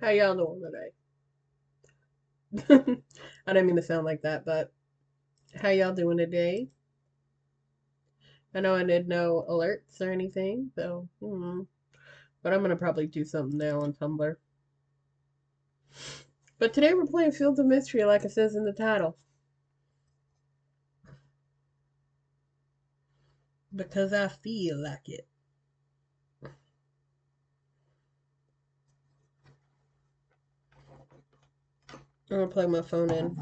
How y'all doing today? I didn't mean to sound like that, but how y'all doing today? I know I did no alerts or anything, so but I'm gonna probably do something now on Tumblr. But today we're playing Fields of Mystery, like it says in the title, because I feel like it. I'm gonna plug my phone in.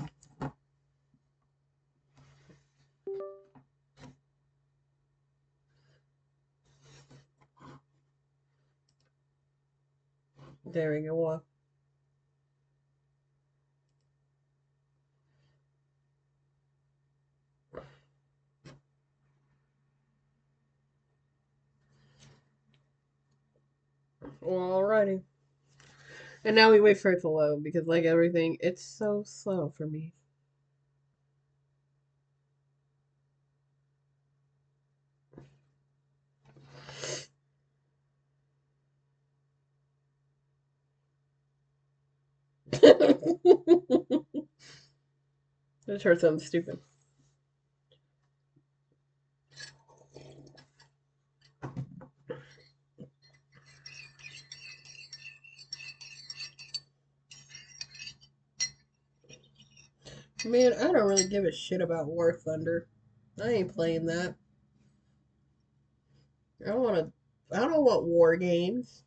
There we go. Alrighty. And now we wait for it to load because, like everything, it's so slow for me. Just heard something stupid. Man, I don't really give a shit about War Thunder. I ain't playing that. I don't want to. I don't want war games.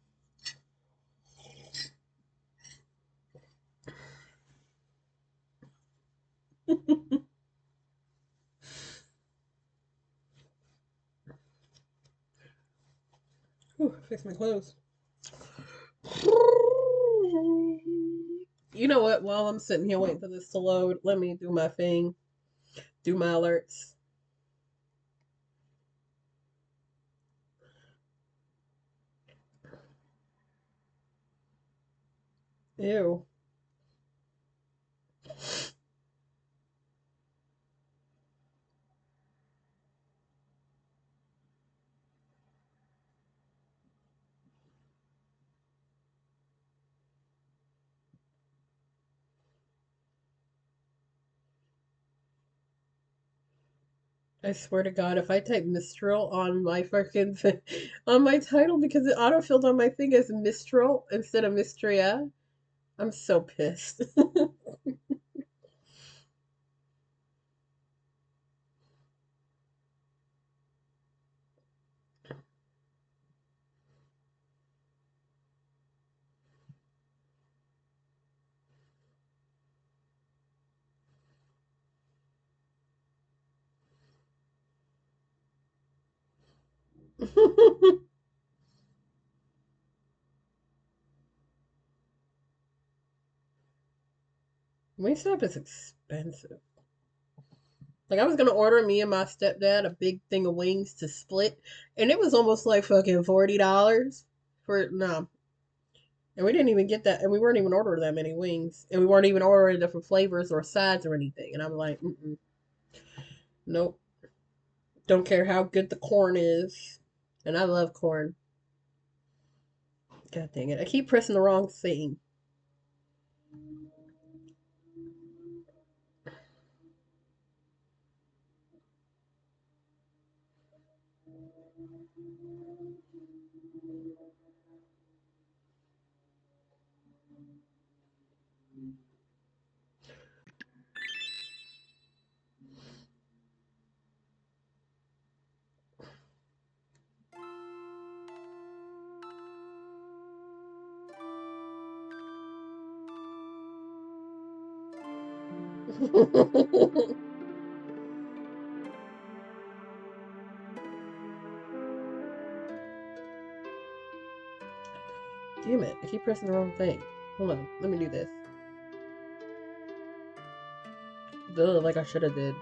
Whew, fix my clothes. You know what? While I'm sitting here waiting for this to load, let me do my thing. Do my alerts. Ew. I swear to God, if I type Mistral on my fucking on my title because it autofilled on my thing as Mistral instead of Mistria, I'm so pissed. Wingstop is expensive. Like I was gonna order me and my stepdad a big thing of wings to split, and it was almost like fucking $40 for no. And we didn't even get that, and we weren't even ordering that many wings, and we weren't even ordering different flavors or sides or anything. And I'm like, nope, don't care how good the corn is, and I love corn. God dang it, I keep pressing the wrong thing. Damn it, I keep pressing the wrong thing. Hold on, let me do this. Duh, like I should have did.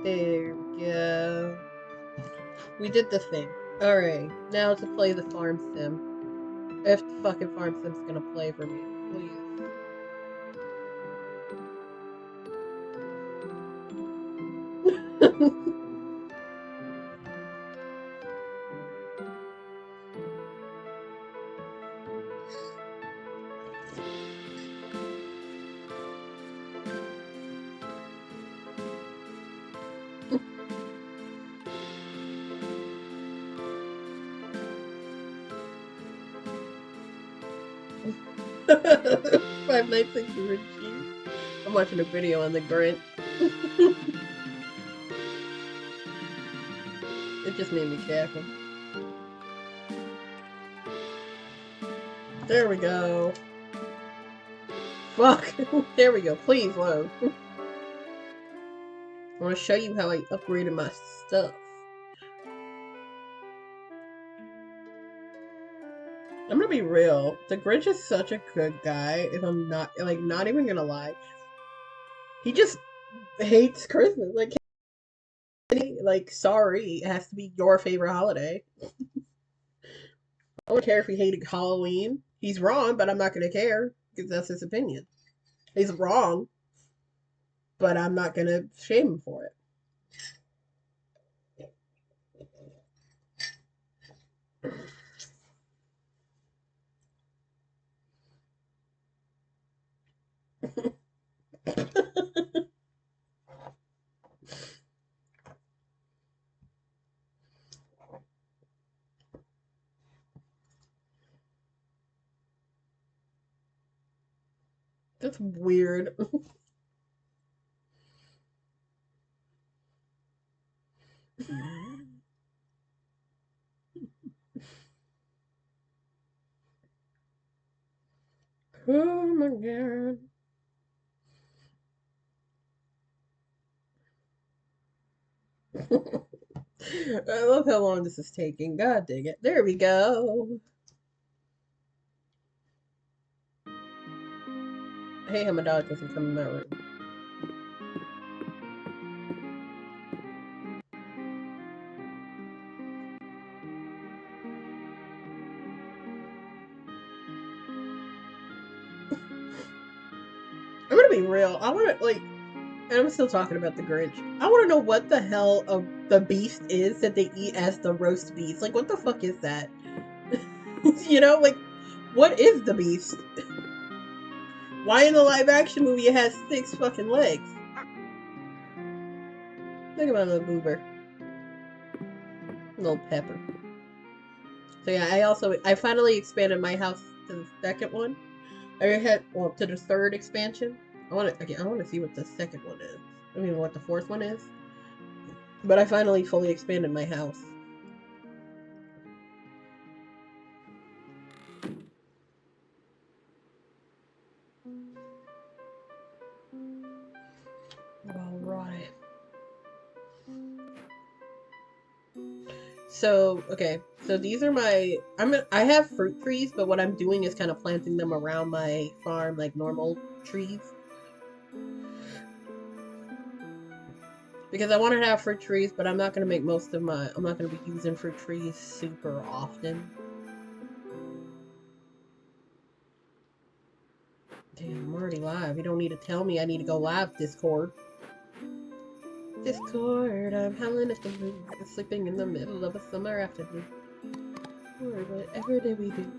There we go. We did the thing. Alright, now to play the farm sim. If the fucking farm sim's gonna play for me, please. Five Nights at Freddy's. I'm watching a video on the Grinch. It just made me cackle. There we go. Fuck. There we go. Please load. I want to show you how I upgraded my stuff. I'm gonna be real. The Grinch is such a good guy. If I'm not not even gonna lie, he just hates Christmas. Sorry, it has to be your favorite holiday. I don't care if he hated Halloween. He's wrong, but I'm not gonna care because that's his opinion. He's wrong, but I'm not gonna shame him for it. That's weird. Oh my god. I love how long this is taking. God dang it. There we go. I hate how my dog doesn't come in my room. I'm gonna be real. I wanna, and I'm still talking about the Grinch. I wanna know what the hell of the beast is that they eat as the roast beast. Like, what the fuck is that? You know, what is the beast? Why in the live action movie it has 6 fucking legs? Look at my little goober. Little pepper. So yeah, I finally expanded my house to the second one. I had, well, to the third expansion. I want to see what the second one is. I mean, what the fourth one is. But I finally fully expanded my house. Alright. So, okay. So these are my, I have fruit trees, but what I'm doing is kind of planting them around my farm like normal trees. Because I wanted to have fruit trees, but I'm not going to make I'm not going to be using fruit trees super often. Damn, I'm already live. You don't need to tell me I need to go live, Discord. Discord, I'm howling at the moon, sleeping in the middle of a summer afternoon. Or whatever did we do?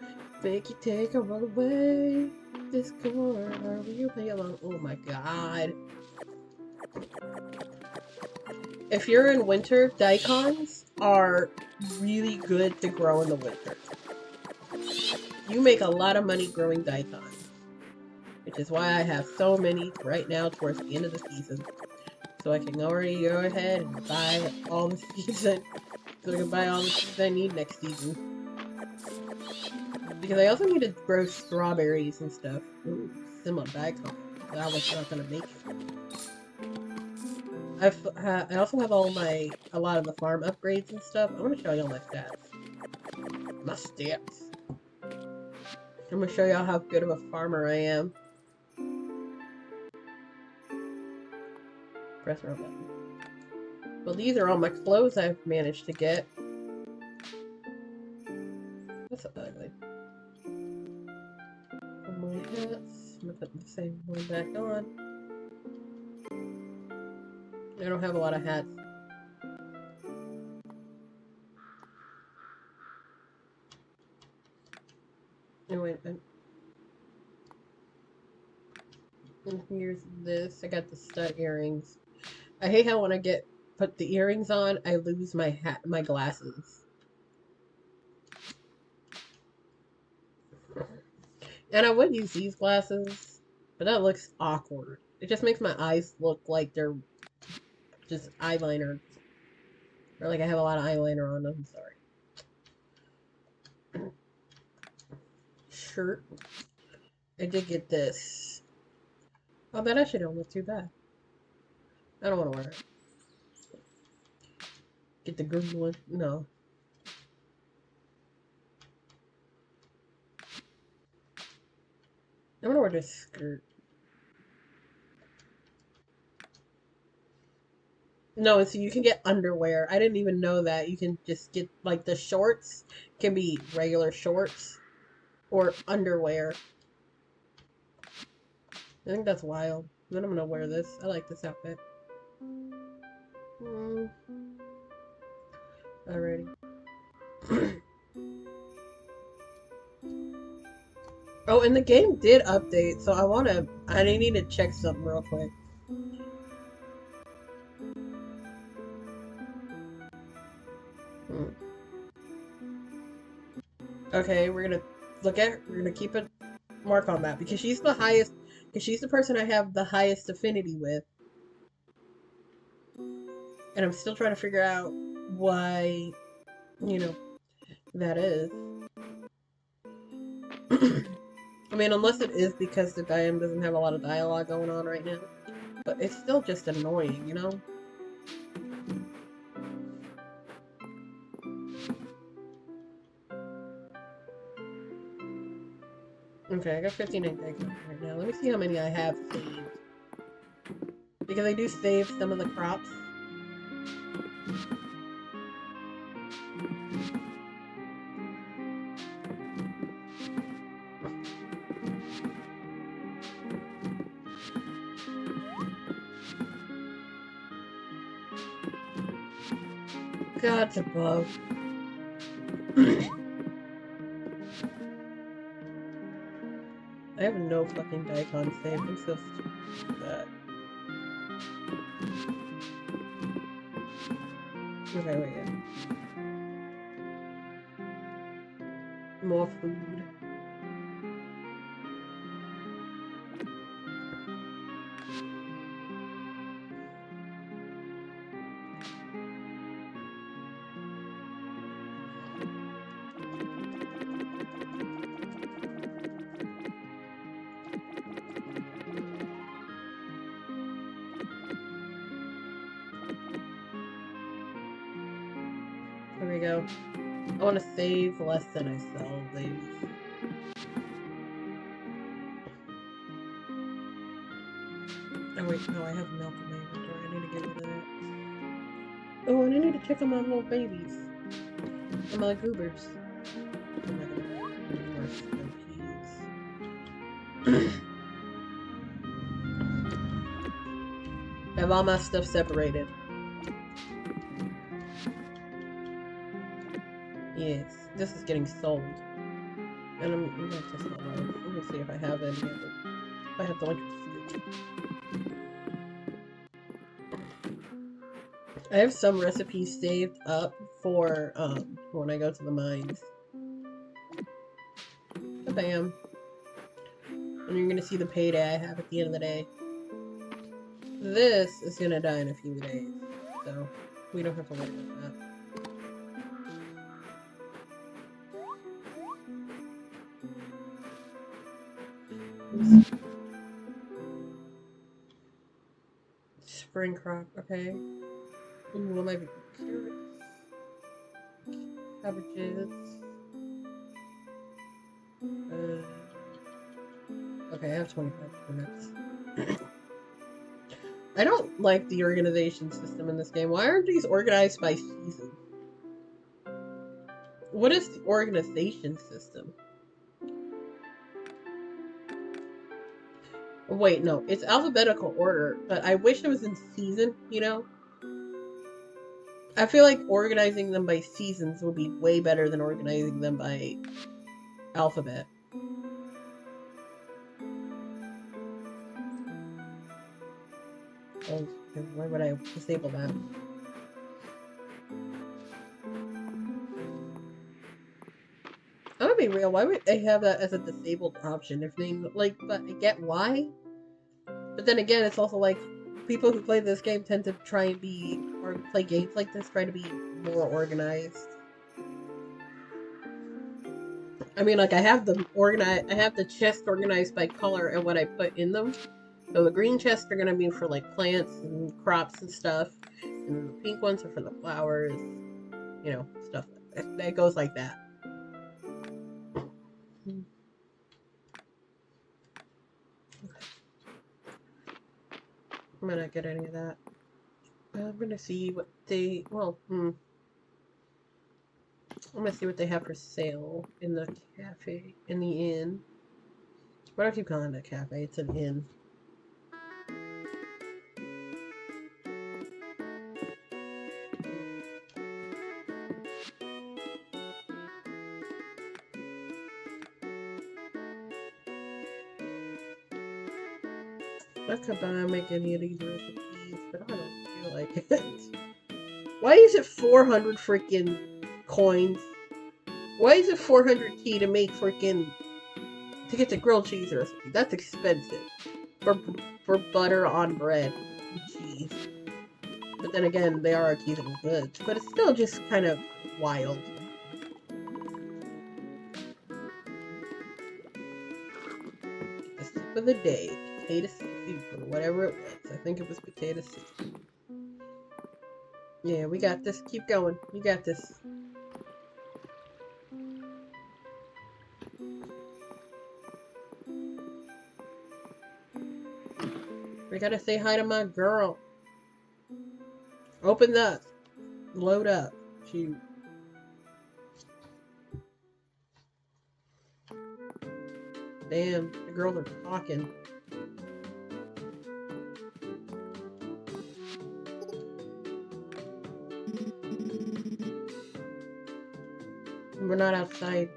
Make you take a roll away. Discord, are we play along? Oh my god. If you're in winter, daikons are really good to grow in the winter. You make a lot of money growing daikons. Which is why I have so many right now towards the end of the season. So I can already go ahead and buy all the season. So I can buy all the seeds I need next season. Because I also need to grow strawberries and stuff. Ooh, some on daikon. But I was not gonna make it. I also have a lot of the farm upgrades and stuff. I'm gonna show y'all my stats. My stats. I'm gonna show y'all how good of a farmer I am. Press the wrong button. Well, these are all my clothes I've managed to get. That's ugly. And my hats. I'm gonna put the same one back on. I don't have a lot of hats. Anyway, and here's this. I got the stud earrings. I hate how when I put the earrings on, I lose my my glasses. And I would use these glasses, but that looks awkward. It just makes my eyes look like they're just eyeliner. Or like I have a lot of eyeliner on them. Sorry. Shirt. I did get this. Oh, that actually don't look too bad. I don't want to wear it. Get the green one. No. I'm gonna wear this skirt. No, so you can get underwear. I didn't even know that. You can just get, like, the shorts can be regular shorts or underwear. I think that's wild. Then I'm gonna wear this. I like this outfit. Alrighty. Oh, and the game did update, so I need to check something real quick. Okay, we're gonna keep a mark on that because she's the person I have the highest affinity with. And I'm still trying to figure out why, that is. I mean, unless it is because the game doesn't have a lot of dialogue going on right now. But it's still just annoying, you know? Okay, I got 59 eggs right now. Let me see how many I have saved. Because I do save some of the crops. God's above. I have no fucking daikon saved. I'm so stupid with that. Okay, wait. More food. There we go. I want to save less than I sell these. Oh wait, no, I have milk in my inventory. I need to get rid of that. Oh, and I need to check on my little babies. And my goobers. I'm not gonna any more snow peas. I have all my stuff separated. Yes, this is getting sold. And I'm gonna test my life. Let me see if I have any of it. If I have the winter scoop. I have some recipes saved up for when I go to the mines. Bam. And you're gonna see the payday I have at the end of the day. This is gonna die in a few days, so we don't have to worry about that. Oops. Spring crop, okay. Ooh, what might be carrots, cabbages. Okay, I have 25 turnips. I don't like the organization system in this game. Why aren't these organized by season? What is the organization system? Wait, no, it's alphabetical order, but I wish it was in season, you know? I feel like organizing them by seasons would be way better than organizing them by alphabet. Oh, why would I disable that? I'm gonna be real, why would they have that as a disabled option if they, like, but I get why? But then again, it's also like, people who play this game tend to try and be, or play games like this, try to be more organized. I mean, like, I have the chest organized by color and what I put in them. So the green chests are gonna be for, like, plants and crops and stuff. And then the pink ones are for the flowers, you know, stuff. It goes like that. I'm gonna get any of that. I'm gonna see what they, well, I'm gonna see what they have for sale in the cafe, in the inn. Why do I keep calling it a cafe? It's an inn. I could make any of these recipes, but I don't feel like it. Why is it 400 freaking coins? Why is it 400 key to make freaking to get the grilled cheese recipe? That's expensive for butter on bread and cheese. But then again, they are artisanal goods, but it's still just kind of wild. The soup of the day, potato soup or whatever it was. I think it was potato soup. Yeah, we got this. Keep going. You got this. We gotta say hi to my girl. Open up. Load up. Shoot. Damn, the girls are talking. We're not outside.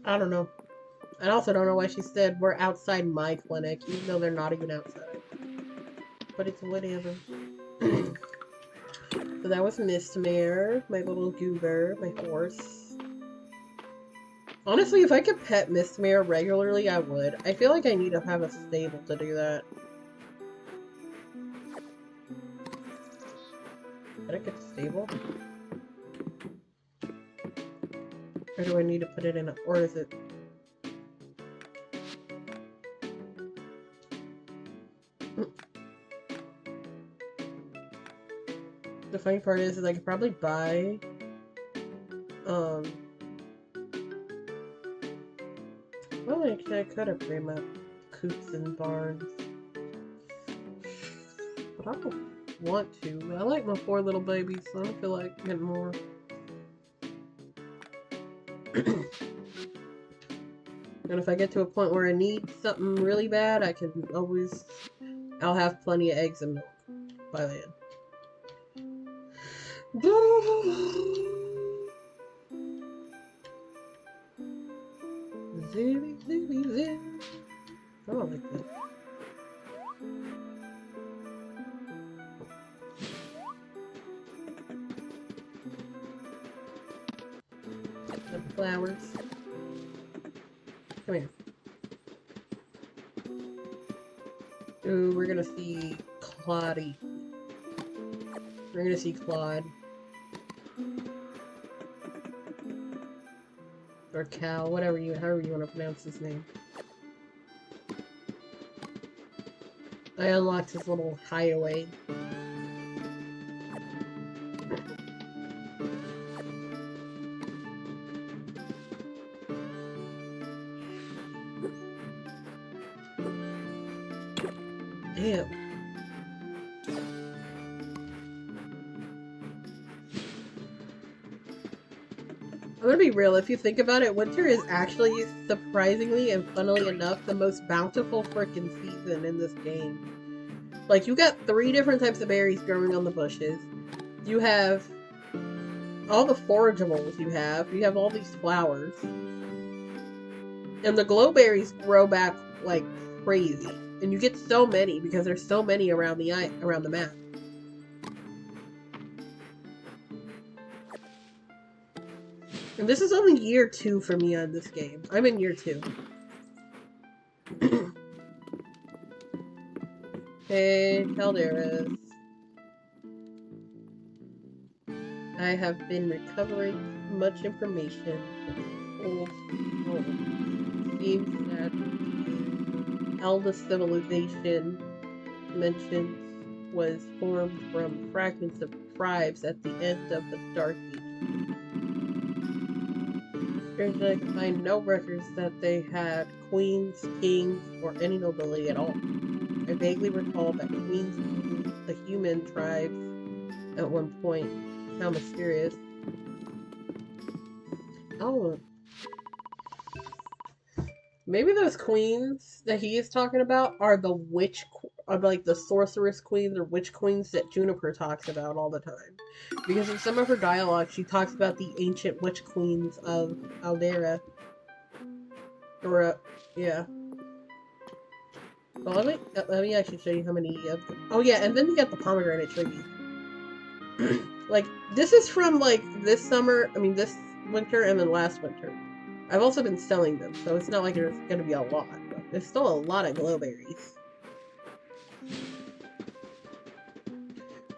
I don't know. I also don't know why she said we're outside my clinic, even though they're not even outside. But it's whatever. So that was Mistmare, my little goober, my horse. Honestly, if I could pet Mistmare regularly, I would. I feel like I need to have a stable to do that. Did I get a stable? Or do I need to put it in a... Or is it... The funny part is I could probably buy... Well, actually, I could upgrade my coops and barns. But I don't want to. I like my 4 little babies, so I don't feel like getting more. And if I get to a point where I need something really bad, I can always... I'll have plenty of eggs and milk by then. Zibby, zibby, zib. I don't like that. The flowers. Come here. Ooh, we're gonna see Claudie. We're gonna see Claude. Or Cal, however you want to pronounce his name. I unlocked his little hideaway. Damn. I'm gonna be real, if you think about it, winter is actually, surprisingly and funnily enough, the most bountiful freaking season in this game. Like, you got 3 different types of berries growing on the bushes. You have all the forageables you have all these flowers. And the glowberries grow back like crazy. And you get so many because there's so many around the map. And this is only year 2 for me on this game. I'm in year 2. Hey, Calderas. I have been recovering much information. Old seems that the eldest civilization mentioned was formed from fragments of tribes at the end of the Dark Ages. Strangely, I can find no records that they had queens, kings, or any nobility at all. I vaguely recall that queens ruled the human tribes at one point. How mysterious. Oh. Maybe those queens that he is talking about are the witch, are like the sorceress queens or witch queens that Juniper talks about all the time. Because in some of her dialogue, she talks about the ancient witch queens of Aldera. Or, yeah. Well, let me actually show you how many of them. Oh yeah, and then you got the pomegranate trees. Like, this is from, like, this summer, I mean, this winter, and then last winter. I've also been selling them, so it's not like there's gonna be a lot, but there's still a lot of glowberries.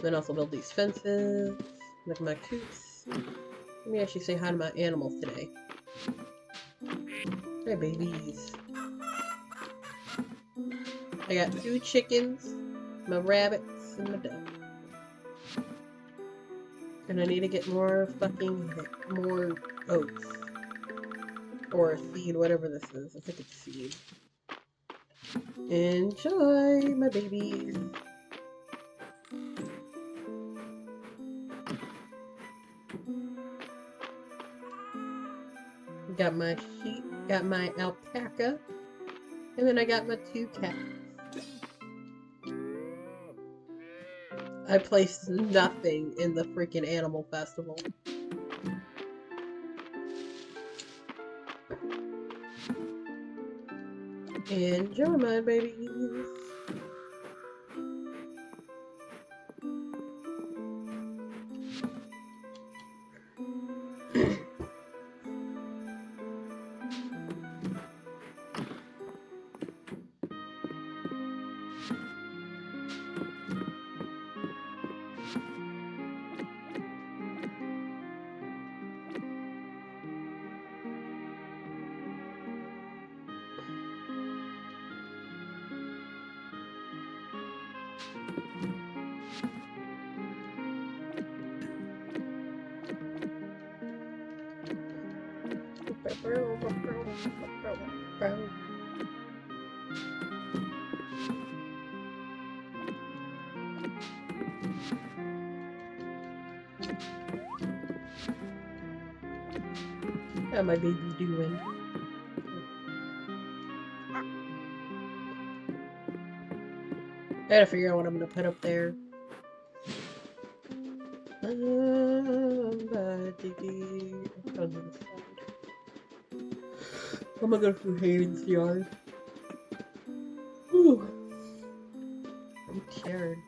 Then also build these fences, like my coops. Let me actually say hi to my animals today. Hey, babies. I got 2 chickens, my rabbits, and my duck. And I need to get more more oats. Or seed, whatever this is. I think it's seed. Enjoy, my babies. Got my sheep, got my alpaca, and then I got my 2 cats. I placed nothing in the freaking animal festival. Enjoy, my babies. How my baby doing? I gotta figure out what I'm gonna put up there. I'm gonna go through Hayden's yard. Whew. I'm tired.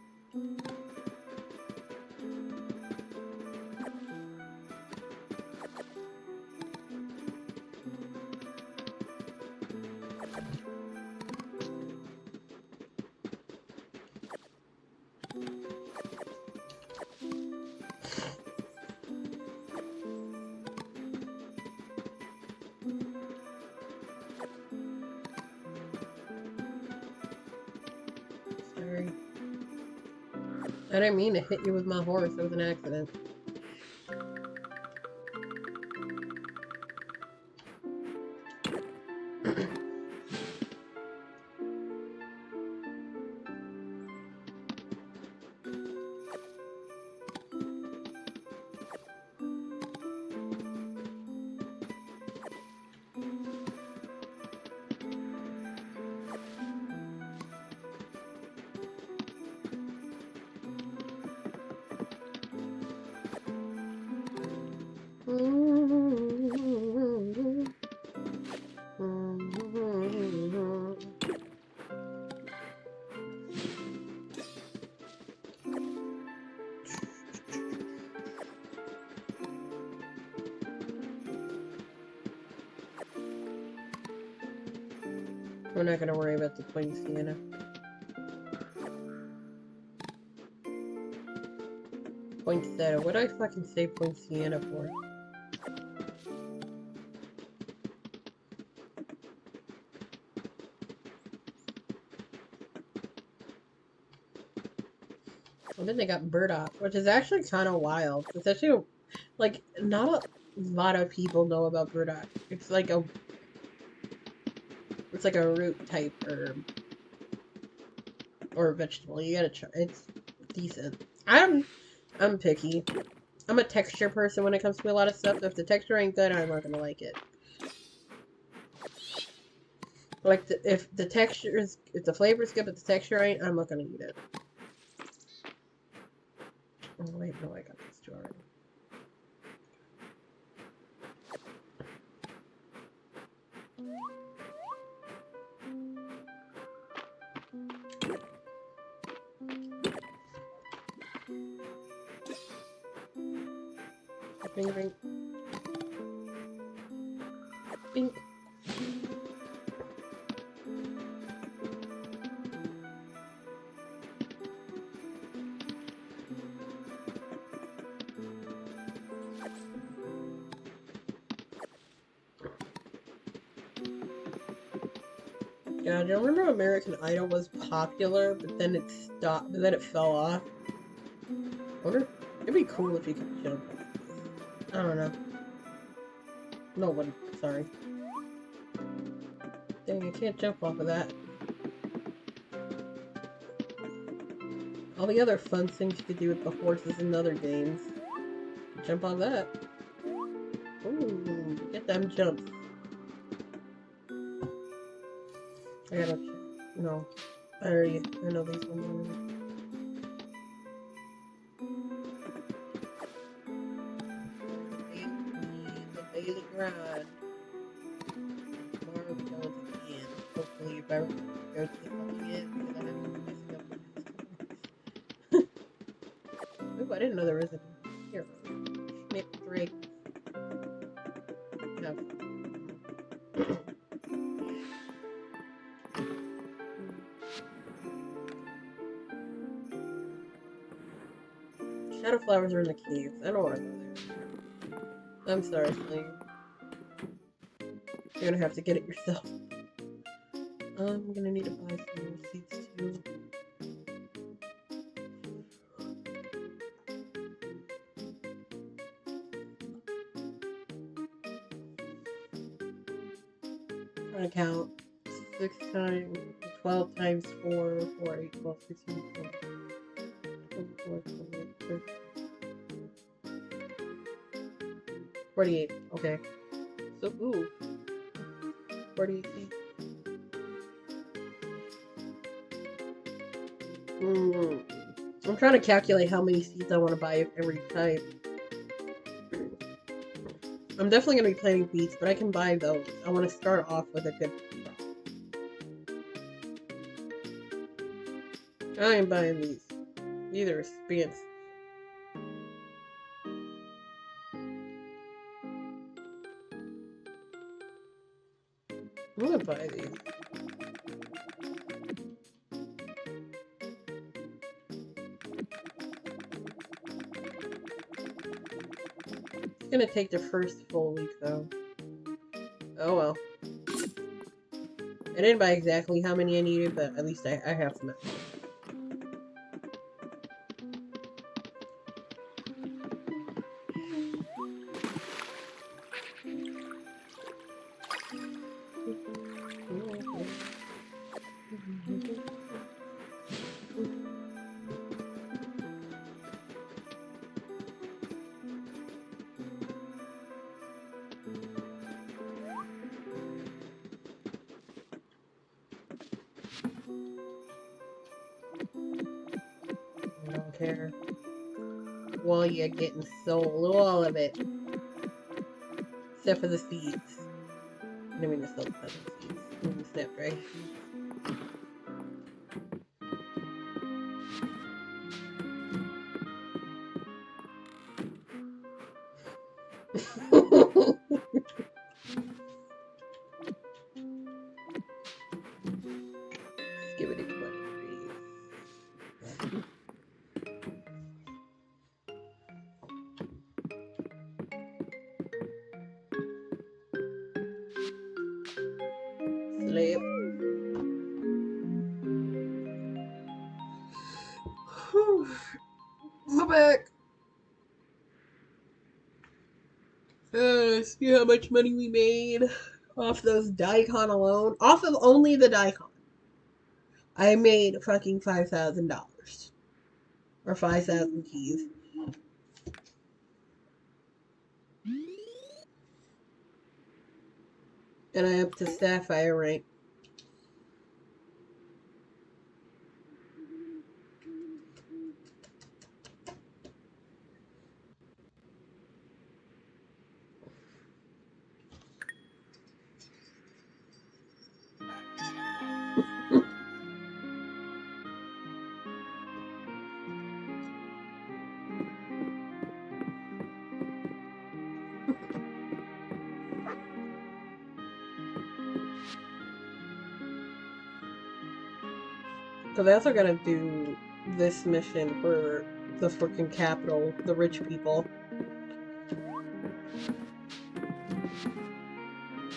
Sorry. I didn't mean to hit you with my horse. It was an accident. We're not gonna worry about the Poinciana. Poinsettia. What do I fucking say Poinciana for? And then they got burdock, which is actually kind of wild. It's actually, like, not a lot of people know about burdock. It's like a root type herb. Or vegetable. You gotta try. It's decent. I'm picky. I'm a texture person when it comes to a lot of stuff. So if the texture ain't good, I'm not gonna like it. Like, if the flavor's good but the texture ain't, I'm not gonna eat it. Oh wait, no, I got this two already. Bing, bing. Bing. Yeah, do you remember American Idol was popular, but then it stopped, but then it fell off? I wonder, it'd be cool if you could jump. I don't know. No one, sorry. Dang, I can't jump off of that. All the other fun things you could do with the horses in other games. Jump on that. Ooh, get them jumps. I gotta check. No. I know these ones already. The daily grind. Tomorrow we go again. Hopefully if I go to the club again, because I haven't been messing up. Ooh, I didn't know there was a hero. Schmidt Drake. No. Shadow flowers are in the caves. I don't want to go there. I'm sorry, Sling. You're gonna have to get it yourself. I'm gonna need to buy some more seeds too. Trying to count 6 times, 12 times 4, 4, 8, 12, 16, 24, 28, 30. 48, okay. So, ooh. 48 seeds. I'm trying to calculate how many seeds I want to buy of every type. I'm definitely going to be planting beets, but I can buy those. I want to start off with a good crop. I ain't buying these. These are expensive. I'm gonna buy these. It's gonna take the first full week though. Oh well. I didn't buy exactly how many I needed, but at least I have some. I don't care. Well, you're getting sold all of it. Except for the seeds. I didn't mean to sell the seeds. I mean the snapdragon. Skibbity bunny. Sleep. My back. See how much money we made off those Daikon alone. Off of only the Daikon. I made fucking $5,000. Or 5,000 keys. And I up to Sapphire rank. Because I also gotta do this mission for the freaking capital, the rich people.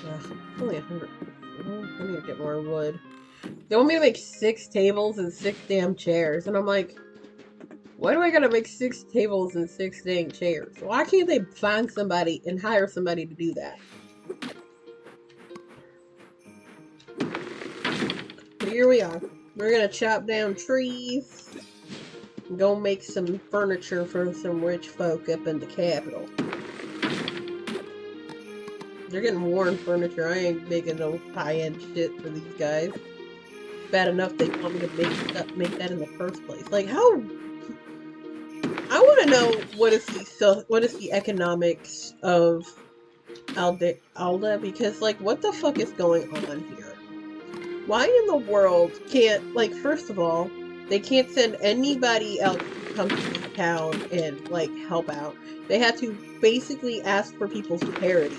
Ugh, only 100. I need to get more wood. They want me to make 6 tables and 6 damn chairs, and I'm like, why do I gotta make 6 tables and 6 dang chairs? Why can't they find somebody and hire somebody to do that? But here we are. We're gonna chop down trees and go make some furniture for some rich folk up in the capital. They're getting worn furniture. I ain't making no high-end shit for these guys. Bad enough they want me to make that in the first place. Like, how... I want to know what is the economics of Alda, because, like, what the fuck is going on here? Why in the world can't, like, first of all, they can't send anybody else to come to this town and, like, help out. They had to basically ask for people's charity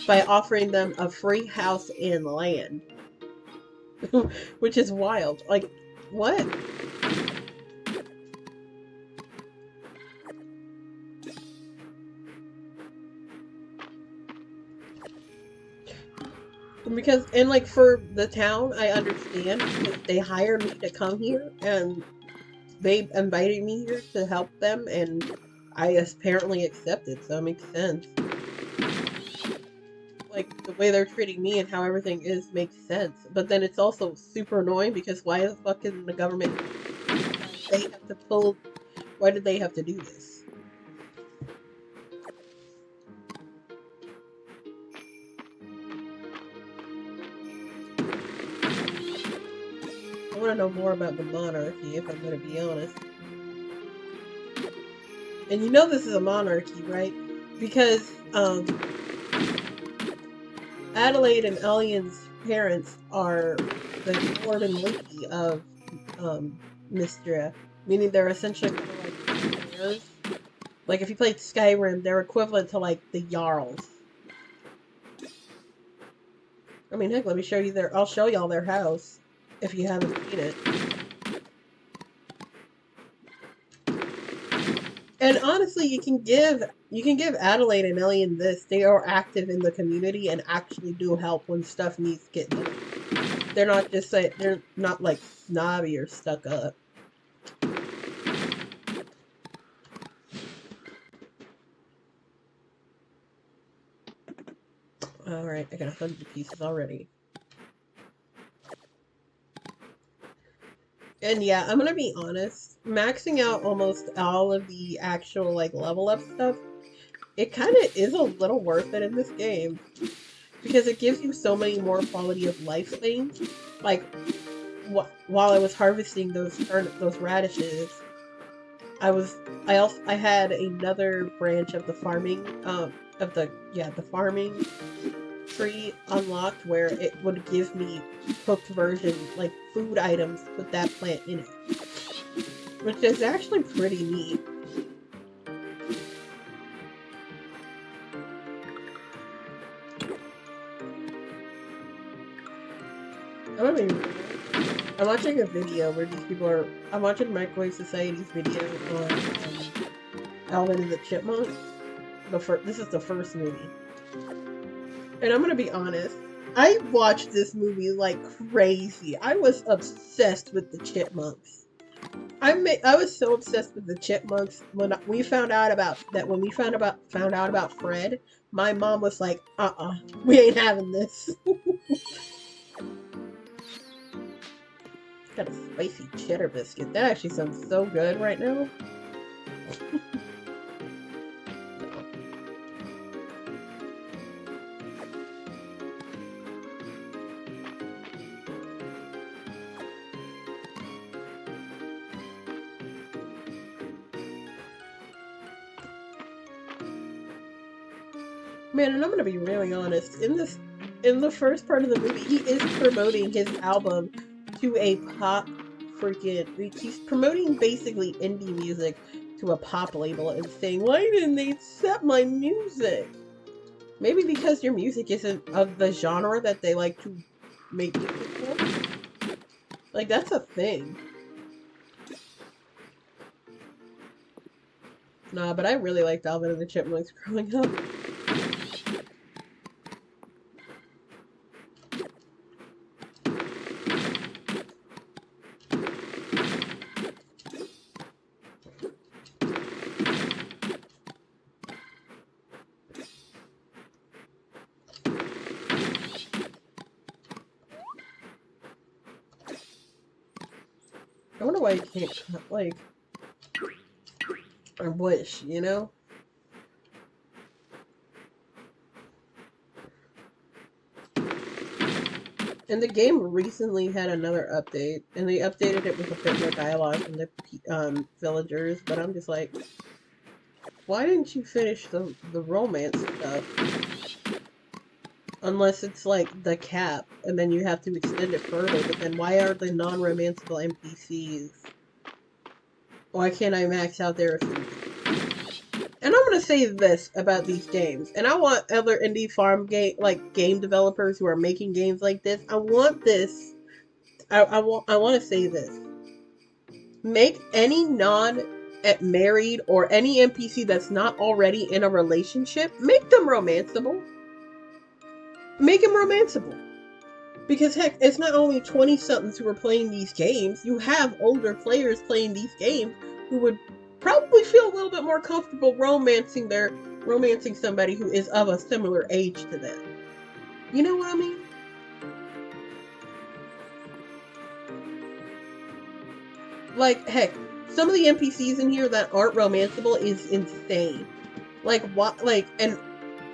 by offering them a free house and land. Which is wild. Like, what? Because, and like, for the town, I understand, because they hired me to come here, and they invited me here to help them, and I apparently accepted, so it makes sense. Like, the way they're treating me and how everything is makes sense. But then it's also super annoying, because why the fuck is the government, they have to pull, why did they have to do this? I want to know more about the monarchy, if I'm going to be honest. And you know this is a monarchy, right? Because, Adelaide and Elian's parents are the Lord and Lady of, Mystra. Meaning they're essentially kind of like heirs. Like, if you played Skyrim, they're equivalent to, like, the Jarls. I mean, heck, let me show you I'll show y'all their house, if you haven't seen it. And honestly, you can give Adelaide and Elian this. They are active in the community and actually do help when stuff needs to get done. They're not just like, they're not like snobby or stuck up. Alright, I got 100 pieces already. And yeah, I'm gonna be honest. Maxing out almost all of the actual like level up stuff, it kind of is a little worth it in this game because it gives you so many more quality of life things. Like while I was harvesting those radishes, I had another branch of the farming the farming tree unlocked where it would give me cooked version like food items with that plant in it, which is actually pretty neat. I'm watching a video where these people are. I'm watching Microwave Society's video on Alvin and the Chipmunks. This is the first movie, and I'm gonna be honest. I watched this movie like crazy. I was obsessed with the Chipmunks. I was so obsessed with the Chipmunks when we found out about that. When we found out about Fred, my mom was like, we ain't having this." Got a spicy cheddar biscuit. That actually sounds so good right now. Man, and I'm gonna be really honest. In the first part of the movie, he is promoting his album to a pop he's promoting basically indie music to a pop label and saying, "Why didn't they accept my music?" Maybe because your music isn't of the genre that they like to make music for. Like, that's a thing. Nah, but I really liked Alvin and the Chipmunks growing up. I wonder why you can't, like, or wish, you know? And the game recently had another update, and they updated it with a bit more dialogue from the villagers, but I'm just like, why didn't you finish the romance stuff? Unless it's like the cap, and then you have to extend it further, but then why are the non-romanceable NPCs? Why can't I max out their affinity? And I'm gonna say this about these games, and I want other indie farm game developers who are making games like this. I want this. I want to say this. Make any non-married or any NPC that's not already in a relationship, make them romanceable. Make them romanceable. Because heck, it's not only 20-somethings who are playing these games. You have older players playing these games who would probably feel a little bit more comfortable romancing somebody who is of a similar age to them. You know what I mean? Like, heck, some of the NPCs in here that aren't romanceable is insane. Like, what? Like, and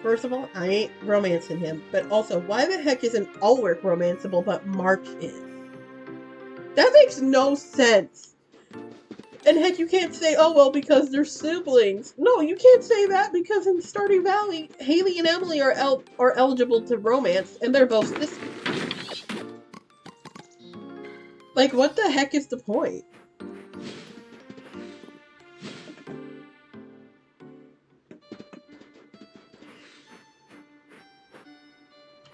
first of all, I ain't romancing him. But also, why the heck isn't Ulrich romanceable, but March is? That makes no sense. And heck, you can't say, oh, well, because they're siblings. No, you can't say that because in Stardew Valley, Haley and Emily are eligible to romance, and they're both sisters. Like, what the heck is the point?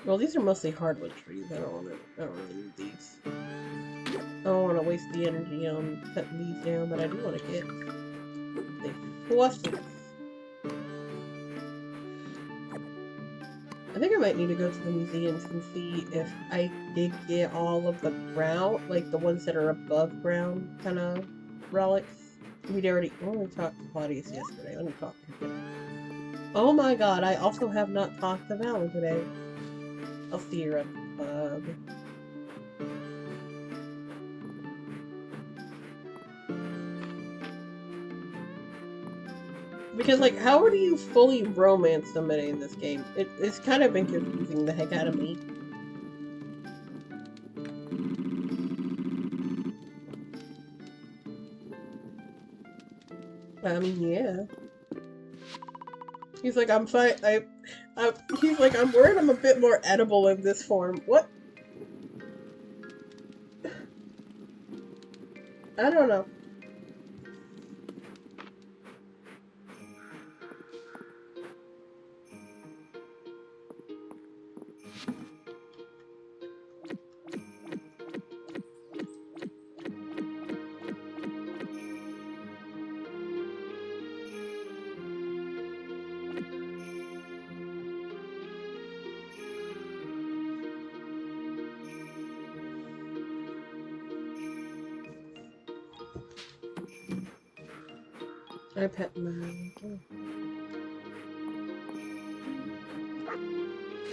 Well, these are mostly hardwood trees. I don't really need these. I don't want to waste the energy on cutting these down, but I do want to get the fossils. I think I might need to go to the museums and see if I did get all of the ground, like the ones that are above ground kind of relics. We only talked to Claudius yesterday. Let me talk to him today. Oh my god, I also have not talked to Valen today. I'll see her at the pub. Because, like, how do you fully romance somebody in this game? It's kind of been confusing the heck out of me. I mean, yeah. He's like, I'm fine. He's like, I'm worried I'm a bit more edible in this form. What? I don't know. I pet my. What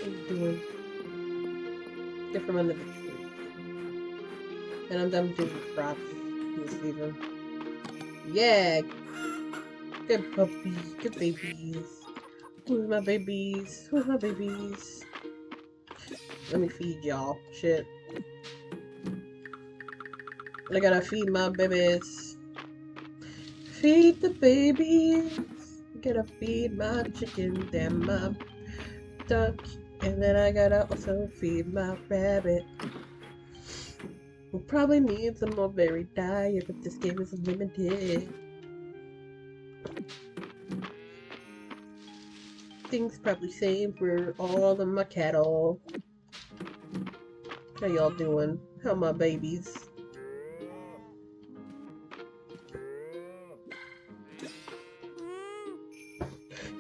are you doing? Get from under the tree. And I'm done doing crops this season. Yeah! Good puppy. Good babies. Who's my babies? Who's my babies? Let me feed y'all. Shit. I gotta feed my babies. Feed the babies. Gotta feed my chicken and my duck. And then I gotta also feed my rabbit. We'll probably need some more berry diet, but this game is limited. Things probably same for all of my cattle. How y'all doing? How my babies?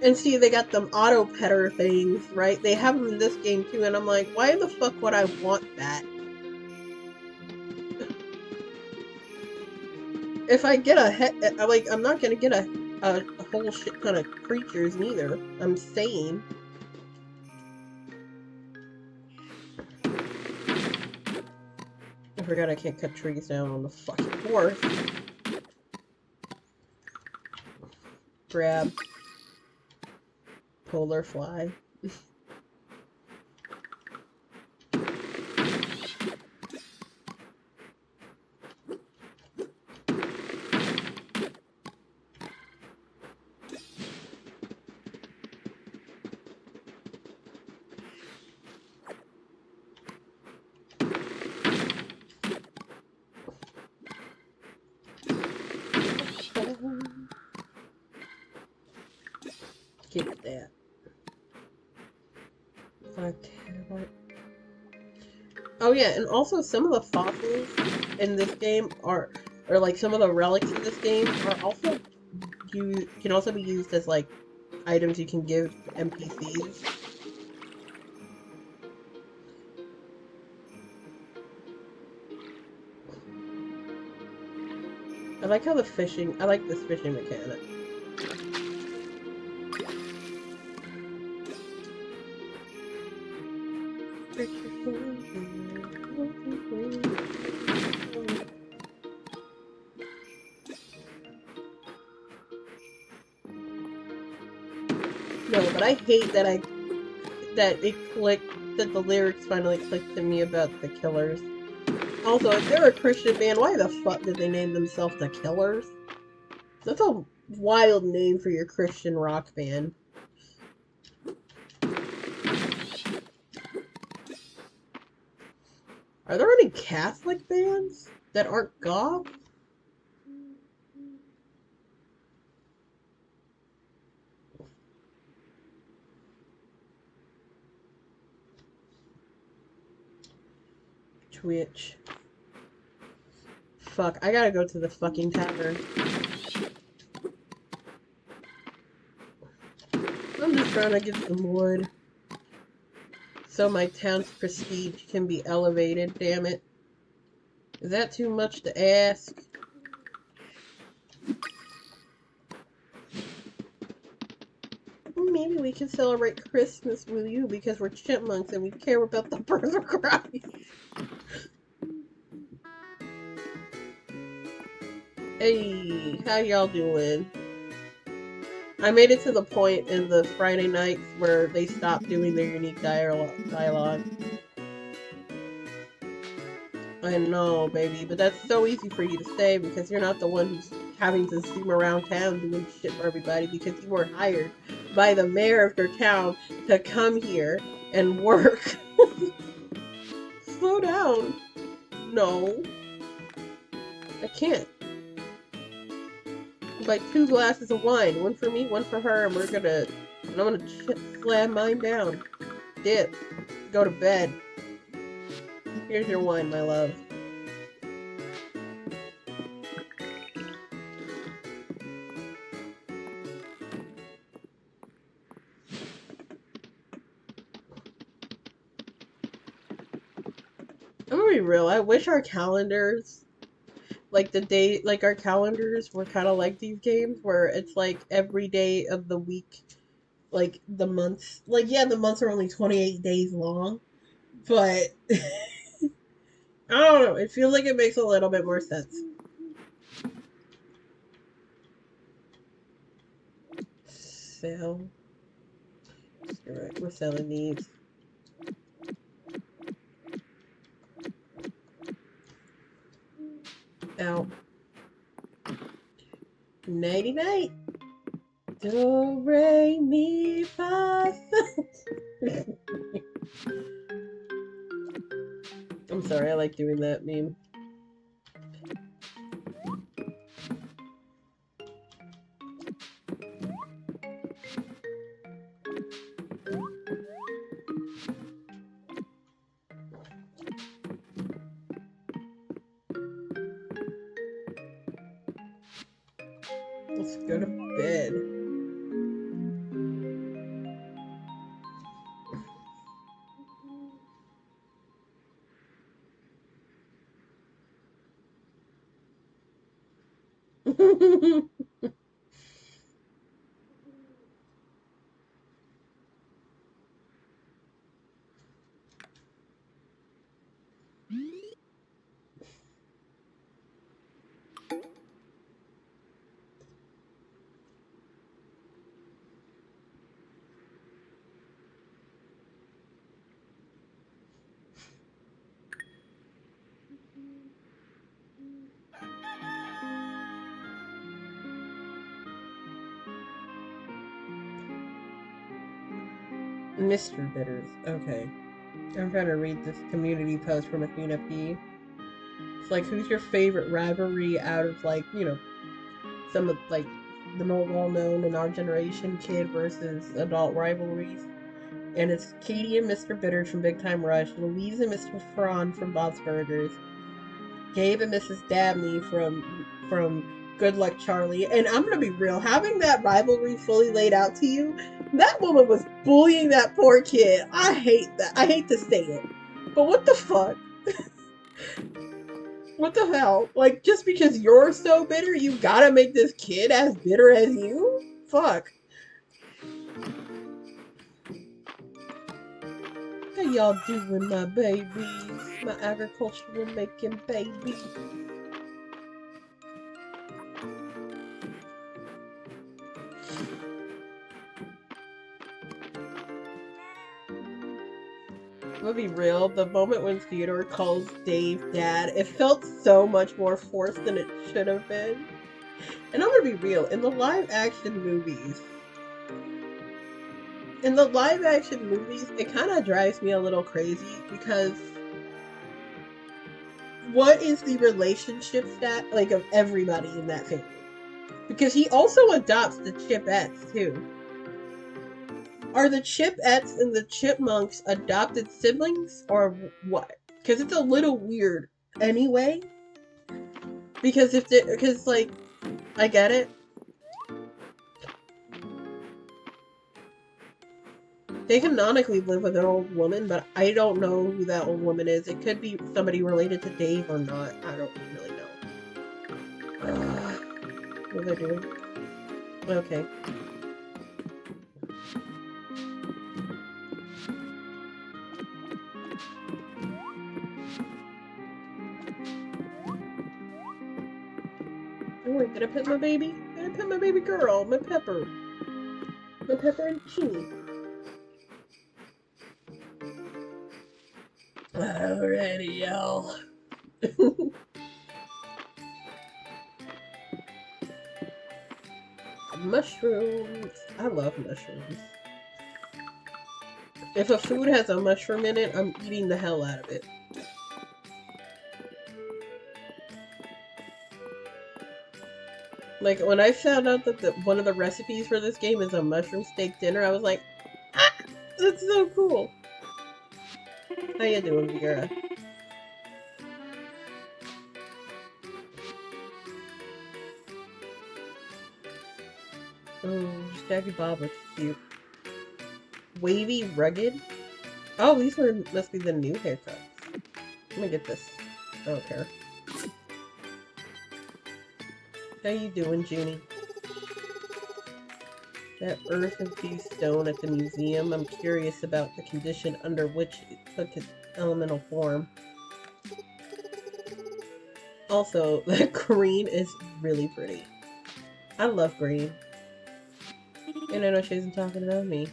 And see, they got them auto petter things, right? They have them in this game too, and I'm like, why the fuck would I want that? If I get I'm not gonna get a whole shit ton of creatures neither. I'm sane. I forgot I can't cut trees down on the fucking horse. Grab. Polar fly. Get that. 5 terabyte. Oh yeah, and also some of the fossils in this game or like some of the relics in this game are also can also be used as like items you can give NPCs. I like how I like this fishing mechanic. No, but I hate that that the lyrics finally clicked to me about the Killers. Also, if they're a Christian band, why the fuck did they name themselves the Killers? That's a wild name for your Christian rock band. Are there any Catholic bands that aren't goth? Twitch. Fuck, I gotta go to the fucking tavern. I'm just trying to get some wood. So my town's prestige can be elevated, damn it. Is that too much to ask? Maybe we can celebrate Christmas with you because we're chipmunks and we care about the birth of Christ. Hey, how y'all doing? I made it to the point in the Friday nights where they stopped doing their unique dialogue. I know, baby, but that's so easy for you to say because you're not the one who's having to zoom around town doing shit for everybody because you were hired by the mayor of your town to come here and work. Slow down. No, I can't. Buy 2 glasses of wine, one for me, one for her, and I'm gonna slam mine down. Dip. Go to bed. Here's your wine, my love. I'm gonna be real. I wish our calendars, like our calendars were kind of like these games where it's like every day of the week, like the months. Like, yeah, the months are only 28 days long, but I don't know. It feels like it makes a little bit more sense. Sell. Alright, we're selling these. Out. Nighty night. Do, re, mi, fa. I'm sorry, I like doing that meme. Let's go to bed. Mr. Bitters. Okay. I'm trying to read this community post from Athena P. It's like, who's your favorite rivalry out of, like, some of, like, the more well-known in our generation kid versus adult rivalries? And it's Katie and Mr. Bitters from Big Time Rush, Louise and Mr. Frann from Bob's Burgers, Gabe and Mrs. Dabney from Good Luck Charlie. And I'm gonna be real, having that rivalry fully laid out to you, that woman was bullying that poor kid. I hate that. I hate to say it. But what the fuck? What the hell? Like, just because you're so bitter, you gotta make this kid as bitter as you? Fuck. How y'all doing, my babies? My agricultural making babies. I'm gonna be real, the moment when Theodore calls Dave dad, it felt so much more forced than it should have been. And I'm gonna be real, in the live action movies, it kind of drives me a little crazy because what is the relationship stat, like, of everybody in that family? Because he also adopts the Chipettes, too. Are the Chipettes and the Chipmunks adopted siblings, or what? Because it's a little weird anyway. Because like, I get it. They canonically live with an old woman, but I don't know who that old woman is. It could be somebody related to Dave or not. I don't really know. What are they doing? Okay. Oh, wait, did I pet my baby? Did I pet my baby girl? My Pepper. and pepperoncini. Alrighty, y'all. Mushrooms. I love mushrooms. If a food has a mushroom in it, I'm eating the hell out of it. Like, when I found out that one of the recipes for this game is a mushroom steak dinner, I was like, ah, that's so cool. How you doing, Vera? Oh, Jackie Bob looks cute. Wavy, rugged. Oh, these must be the new haircuts. Let me get this. I don't care. How you doing, Junie? That earth-infused stone at the museum. I'm curious about the condition under which it took its elemental form. Also, that green is really pretty. I love green. And I know she isn't talking about me.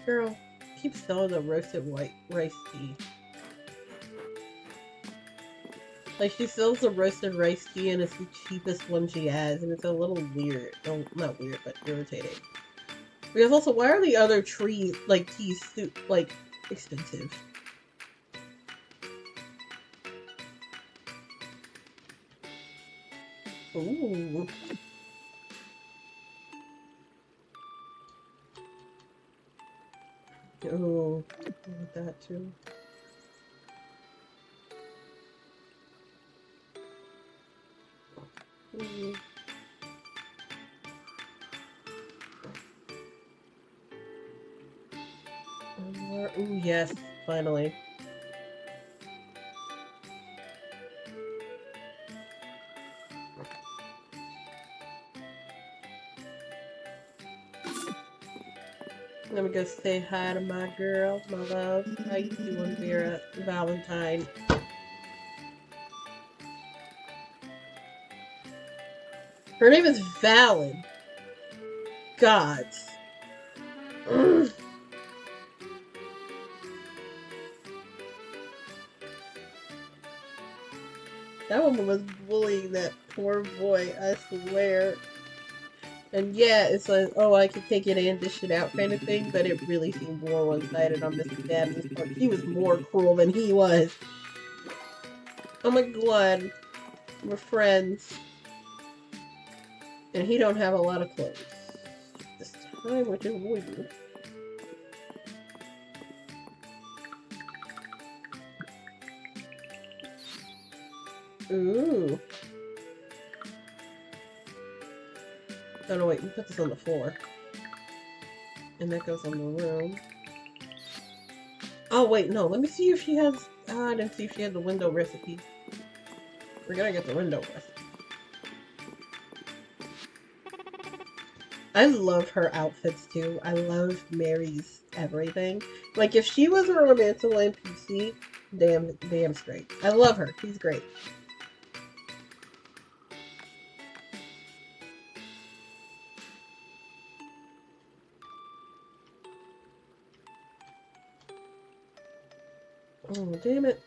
Girl, keep selling the roasted white rice tea. Like, she sells the roasted rice tea and it's the cheapest one she has, and it's a little weird. No, not weird, but irritating. Because also, why are the other teas, like, expensive? Ooh. Oh, I want that too. Ooh. Ooh, yes, finally. Let me go say hi to my girl, my love. How you doing, Vera? Valentine. Her name is Valen. Gods. That woman was bullying that poor boy, I swear. And yeah, it's like, oh, I can take it and dish it out kind of thing, but it really seemed more one-sided on Mr. Dabney's part. He was more cruel than he was. Oh my god. We're friends. And he don't have a lot of clothes. This time, which is weird. Ooh. Oh no, wait, we put this on the floor. And that goes on the room. Oh wait, no, let me see if she has... I didn't see if she had the window recipe. We're gonna get the window recipe. I love her outfits too. I love Mary's everything. Like, if she was a romantic NPC, damn straight. I love her. She's great. Oh, damn it.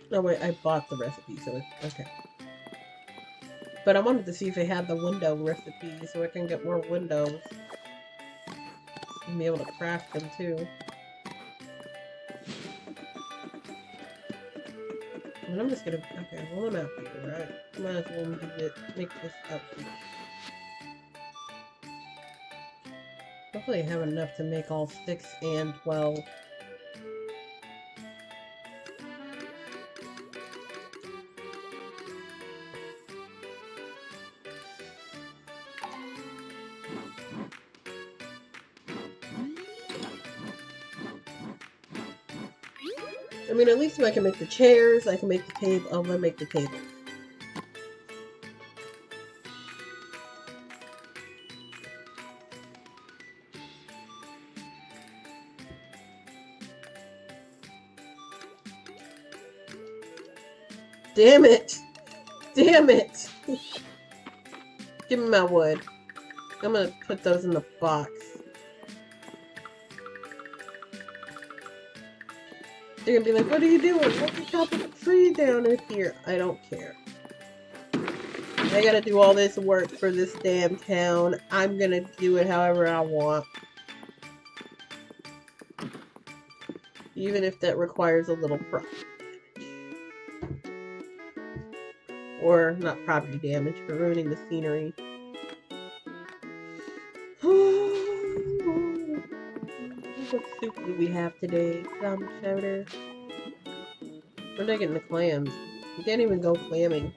No, wait, I bought the recipe, so it's okay. But I wanted to see if it had the window recipe so I can get more windows. And be able to craft them too. And I'm just gonna... Okay, well, I'm out here, right? Might as well make this outfit. Hopefully I have enough to make all 6 and 12. I mean, at least if I can make the chairs, I can make the table. I'm gonna make the table. Damn it! Damn it! Give me my wood. I'm gonna put those in the box. They're gonna be like, what are you doing? Why are you chopping a tree down in here? I don't care. I gotta do all this work for this damn town. I'm gonna do it however I want. Even if that requires a little property damage. Or, not property damage, but ruining the scenery. What soup do we have today? Clam chowder. Where'd I get the clams? You can't even go clamming.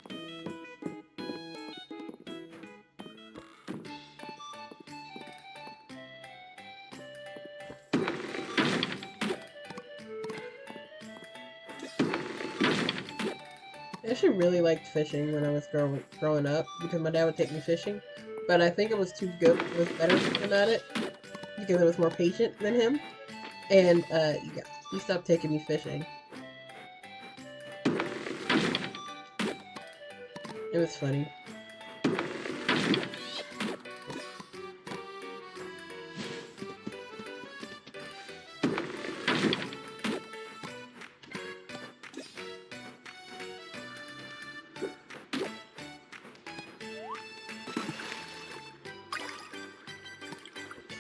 I actually really liked fishing when I was growing up because my dad would take me fishing, but I think it was too good. It was better than him at it because I was more patient than him, and yeah, he stopped taking me fishing. It was funny.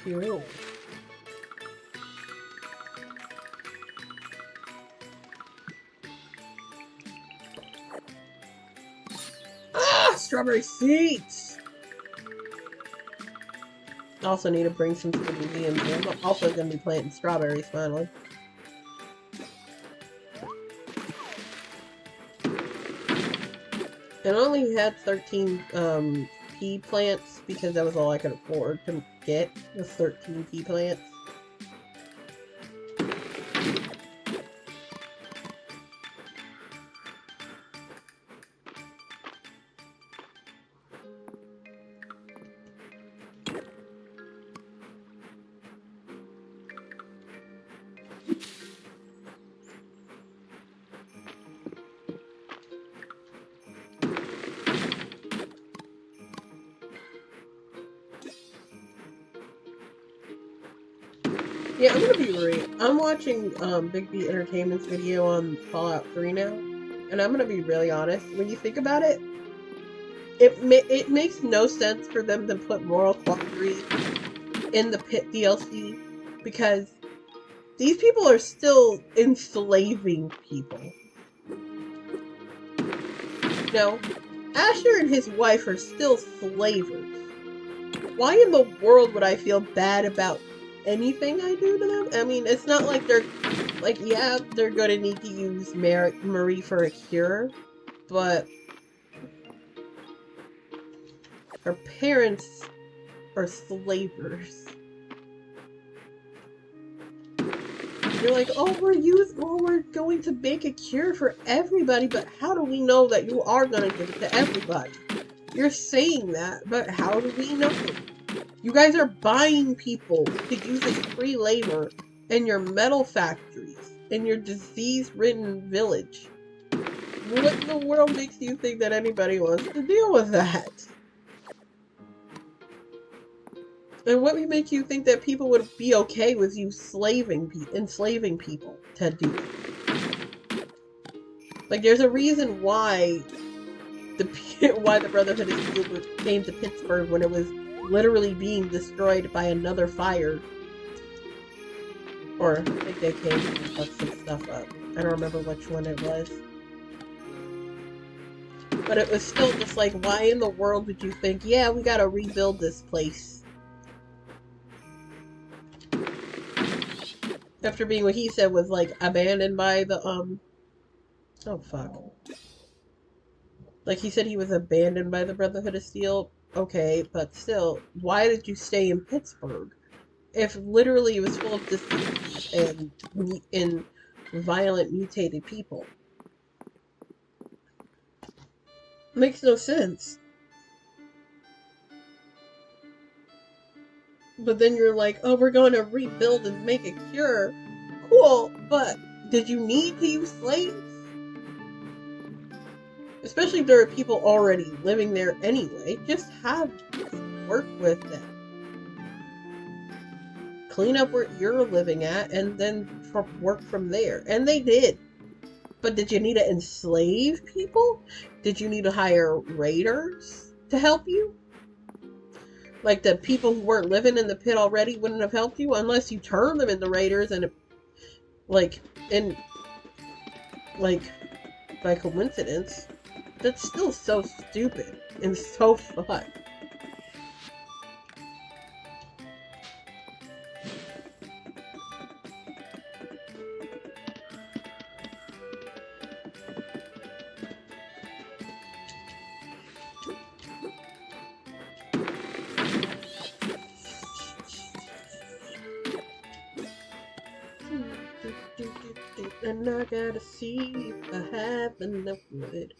Cool. Ah, strawberry seeds! Also need to bring some to the museum. I'm also going to be planting strawberries finally. And I only had 13 pea plants because that was all I could afford to get, was 13 pea plants. Yeah, I'm gonna be real. I'm watching Big B Entertainment's video on Fallout 3 now, and I'm gonna be really honest. When you think about it, it makes no sense for them to put moral quandary in the Pit DLC because these people are still enslaving people. No, Asher and his wife are still slavers. Why in the world would I feel bad about anything I do to them? I mean, it's not like they're, like, yeah, they're gonna need to use Marie for a cure, but her parents are slavers. You're like, oh, we're going to make a cure for everybody, but how do we know that you are gonna give it to everybody? You're saying that, but how do we know? You guys are buying people to use as free labor in your metal factories, in your disease-ridden village. What in the world makes you think that anybody wants to deal with that? And what would make you think that people would be okay with you enslaving people to do it? Like, there's a reason why the Brotherhood of Steel came to Pittsburgh when it was literally being destroyed by another fire. Or, I think they came and fucked some stuff up. I don't remember which one it was. But it was still just like, why in the world would you think, yeah, we gotta rebuild this place? After being what he said was, like, abandoned by the, oh, fuck. Like, he said he was abandoned by the Brotherhood of Steel. Okay, but still, why did you stay in Pittsburgh? If literally it was full of disease and violent mutated people. Makes no sense. But then you're like, oh, we're going to rebuild and make a cure. Cool, but did you need to use slaves? Especially if there are people already living there anyway. Just work with them. Clean up where you're living at and then work from there. And they did. But did you need to enslave people? Did you need to hire raiders to help you? Like the people who weren't living in the pit already wouldn't have helped you unless you turned them into raiders and like by coincidence. That's still so stupid and so fun. And I gotta see if I have enough wood.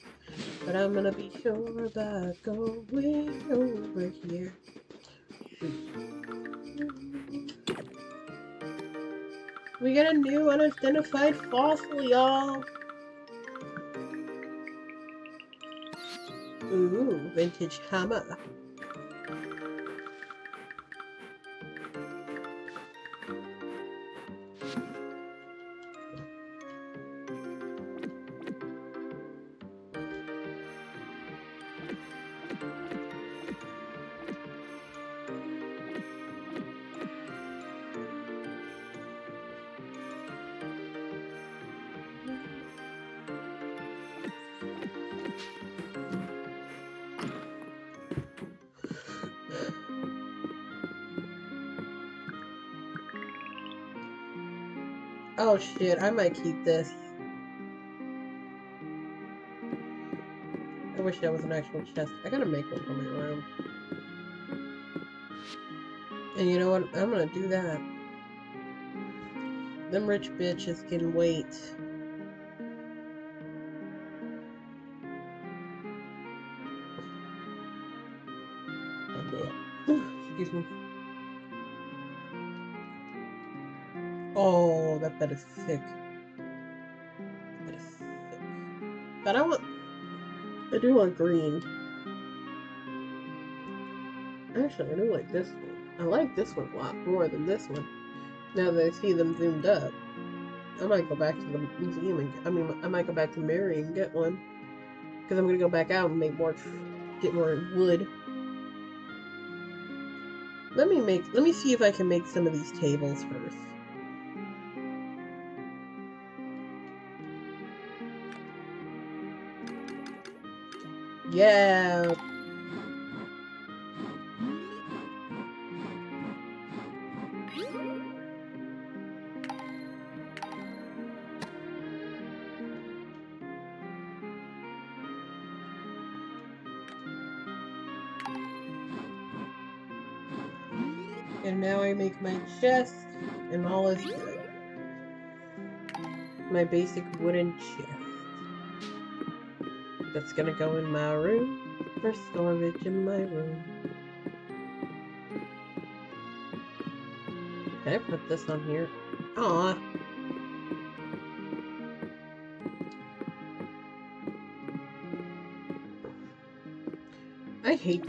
But I'm gonna be sure by going over here. We got a new unidentified fossil, y'all. Ooh, vintage hammer. Oh shit, I might keep this. I wish that was an actual chest. I gotta make one for my room. And you know what? I'm gonna do that. Them rich bitches can wait. Excuse me. Oh, that bed is thick. That is thick. But I do want green. Actually, I do like this one. I like this one a lot more than this one. Now that I see them zoomed up. I might go back to the museum and I might go back to Mary and get one. Because I'm gonna go back out and get more wood. Let me see if I can make some of these tables first. Yeah. And now I make my chest, and all is good. My basic wooden chest. That's gonna go in my room for storage in my room. Can I put this on here? Aw. I hate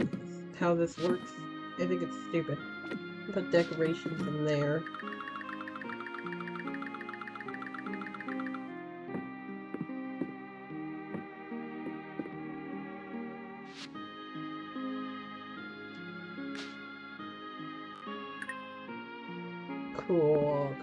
how this works. I think it's stupid. Put decorations in there. Cool.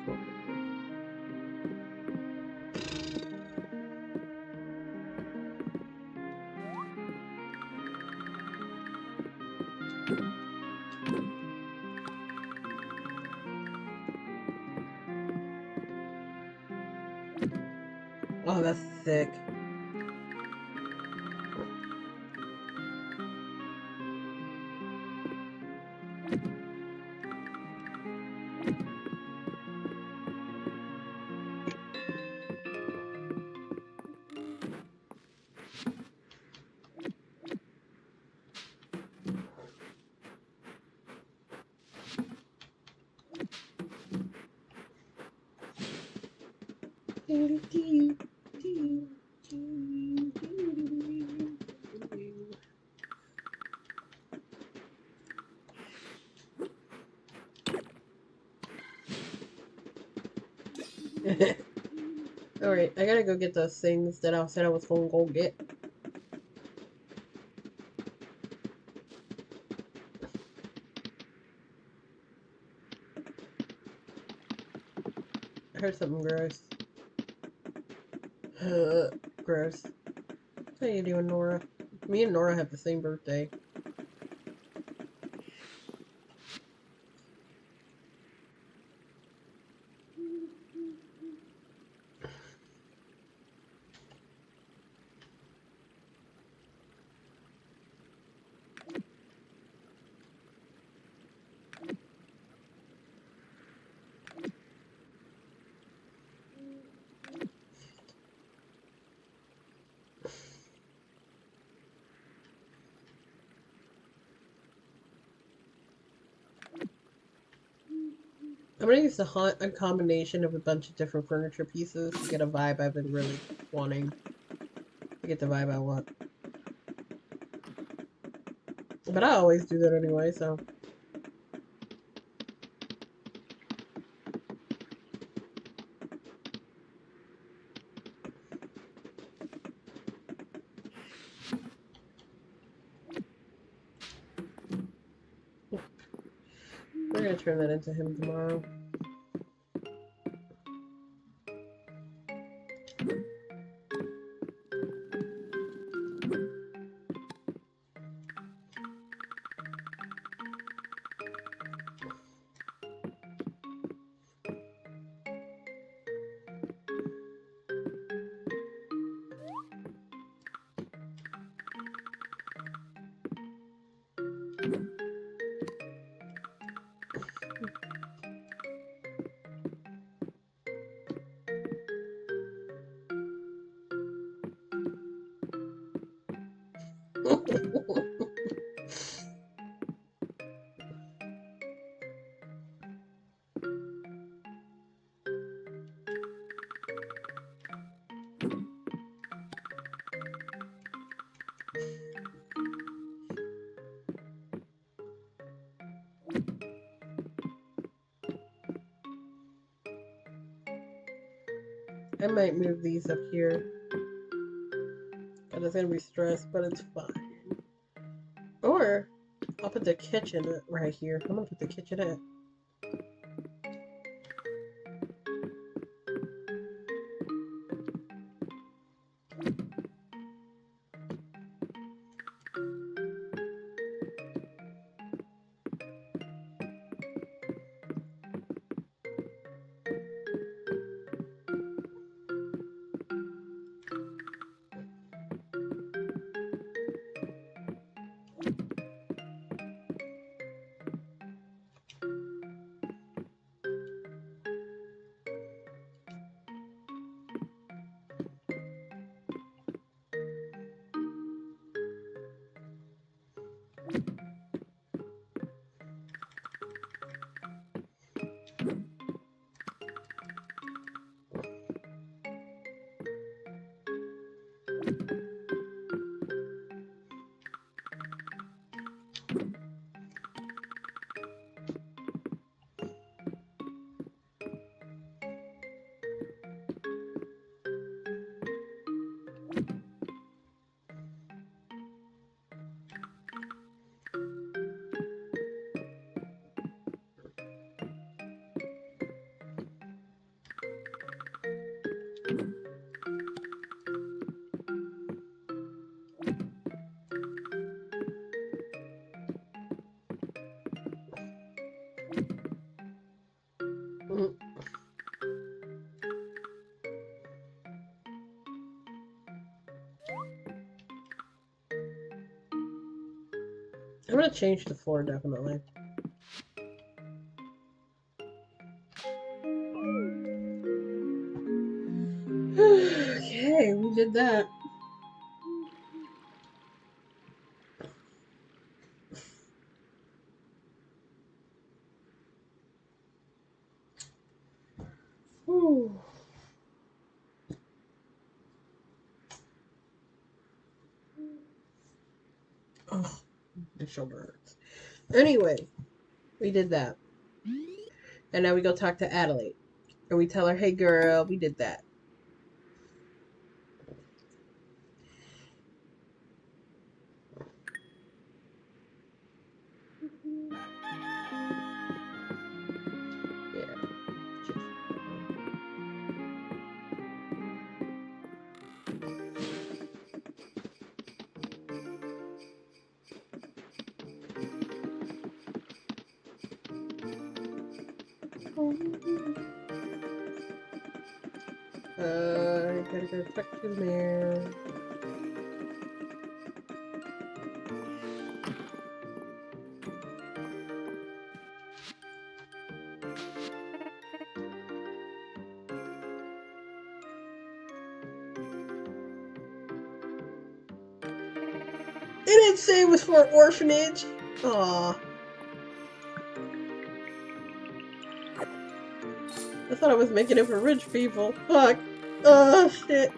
Oh, that's sick. Alright, I gotta go get those things that I said I was gonna go get. I heard something gross. Gross. How you doing, Nora? Me and Nora have the same birthday. I'm gonna use a combination of a bunch of different furniture pieces to get a vibe I've been really wanting. To get the vibe I want. But I always do that anyway, so. We're gonna turn that into him tomorrow. I might move these up here. And it's gonna be stressed, but it's fine. Or I'll put the kitchen right here. I'm gonna put the kitchenette. Mm. I'm gonna change the floor definitely. Okay, we did that. Whew. Oh, my shoulder hurts. Anyway, we did that. And now we go talk to Adelaide. And we tell her, hey girl, we did that. Gotta go check the mirror. It didn't say it was for an orphanage. Aw. I thought I was making it for rich people. Fuck. Oh, shit.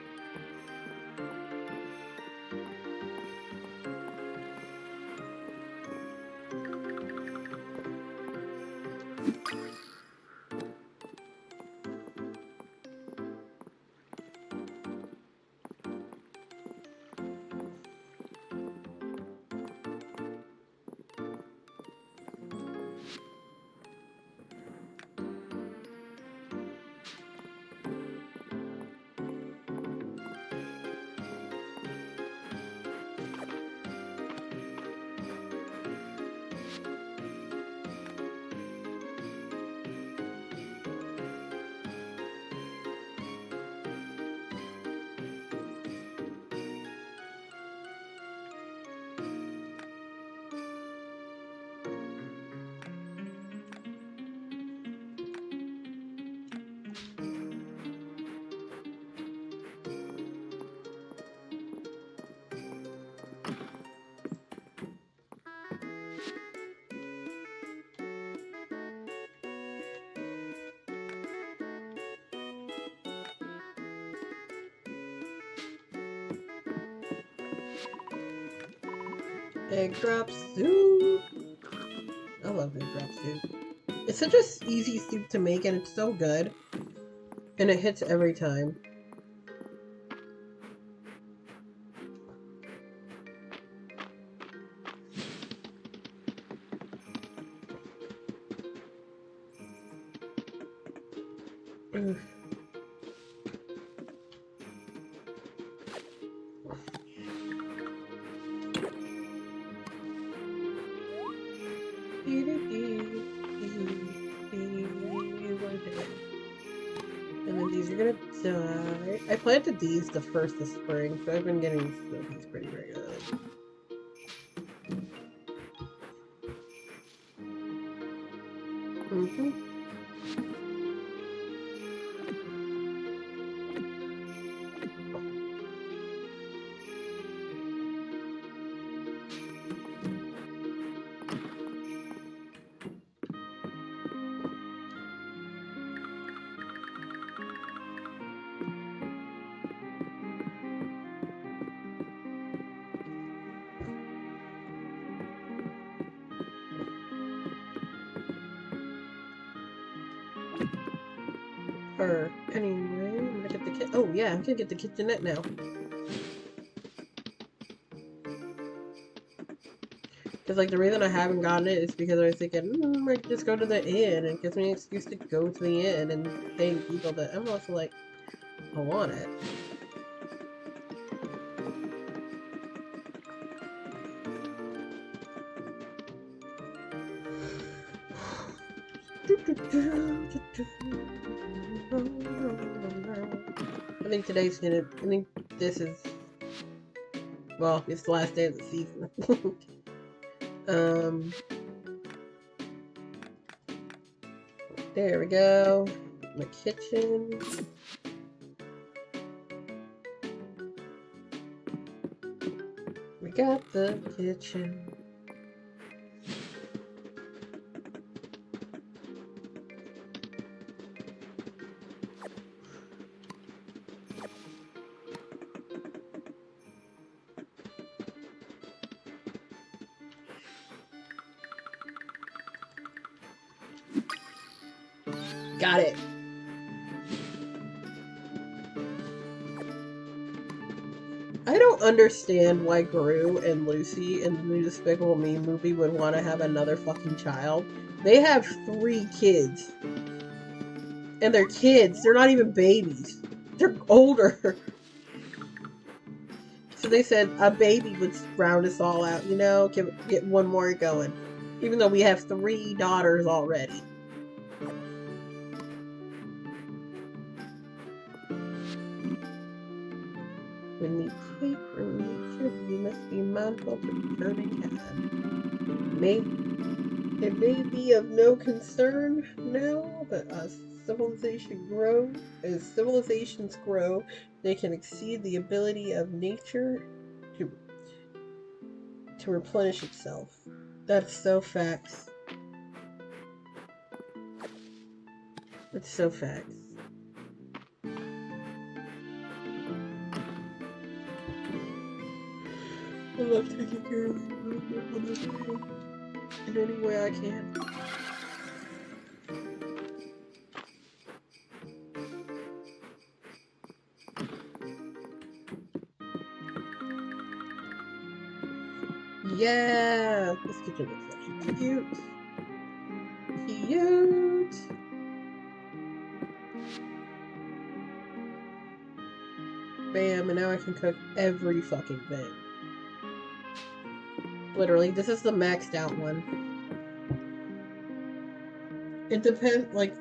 Egg drop soup. I love egg drop soup. It's such a easy soup to make and it's so good. And it hits every time. And then these are gonna die. I planted these the first of spring, so I've been getting these pretty regularly. Anyway, I'm gonna get the kit. Oh yeah, I'm gonna get the kitchenette now. Because like the reason I haven't gotten it is because I was thinking, I might just go to the inn. It gives me an excuse to go to the inn and pay people that I'm also like, I want it. I think today's gonna. I think this is. Well, it's the last day of the season. There we go. My kitchen. We got the kitchen. Got it. don't understand why Gru and Lucy in the new Despicable Me movie would want to have another fucking child. They have 3 kids. And they're kids. They're not even babies. They're older. So they said a baby would round us all out, you know? Get one more going. Even though we have 3 daughters already. When we take from nature, we must be mindful to return in kind. It may be of no concern now, but as civilizations grow, they can exceed the ability of nature to replenish itself. That's so facts. That's so facts. I love taking care of you in any way I can. Yeah! This kitchen looks actually cute. Cute! Bam, and now I can cook every fucking thing. Literally, this is the maxed out one. It depends, like...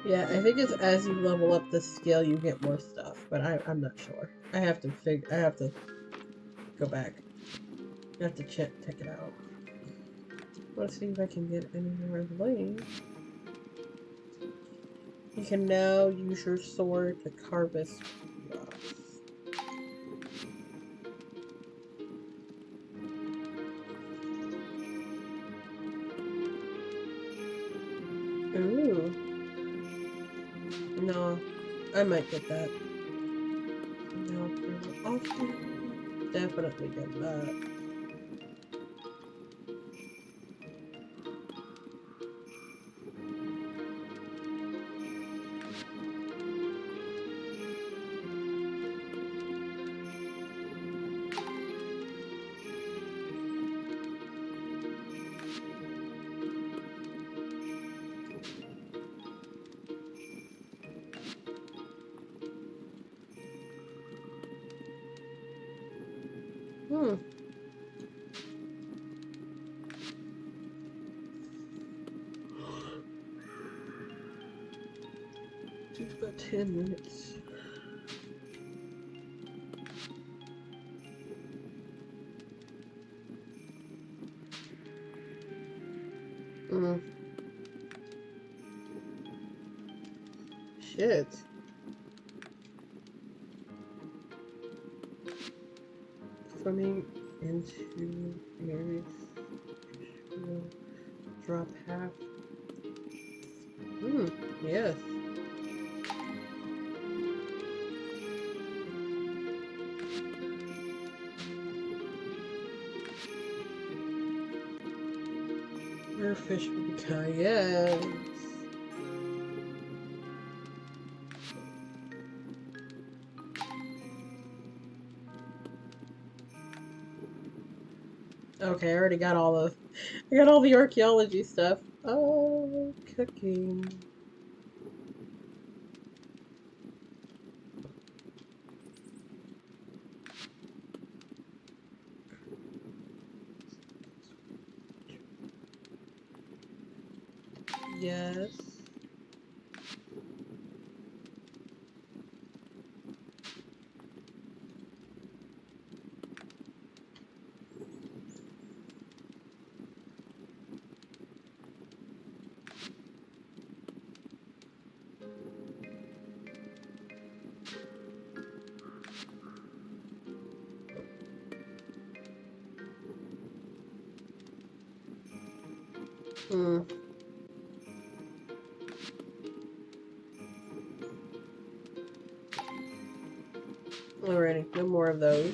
Yeah, I think it's as you level up the skill, you get more stuff, but I'm not sure. I have to go back. I have to check it out. Let's see if I can get any more lanes. You can now use your sword to harvest rocks. Ooh. No, I might get that. No, I'll definitely get that. Just about 10 minutes. Shit. Swimming into areas will drop half. Yes. Rare fish will be kind. Yes. Okay, I already got I got all the archaeology stuff. Oh, cooking. Yes. Alrighty, no more of those.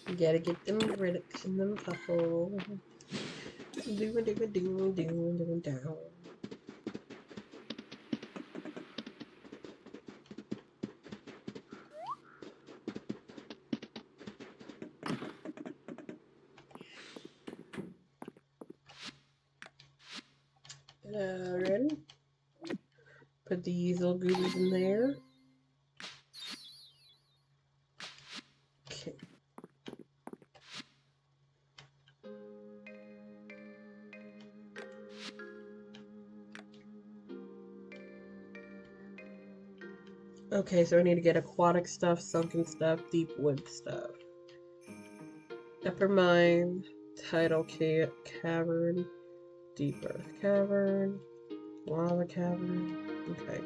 You gotta get them Riddicks and them Puffles. Do down. Alrighty. Put these little goodies in there. Okay. Okay, so I need to get aquatic stuff, sunken stuff, deep wood stuff. Upper mine, tidal cavern, deep earth cavern, lava cavern. Okay.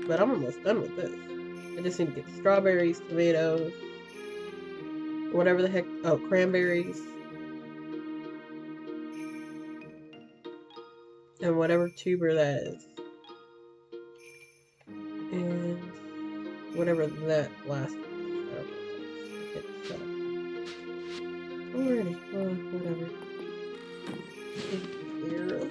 But I'm almost done with this. I just need to get strawberries, tomatoes, whatever the heck. Oh, cranberries. And whatever tuber that is. And whatever that last one is. Alrighty, well, whatever. Here.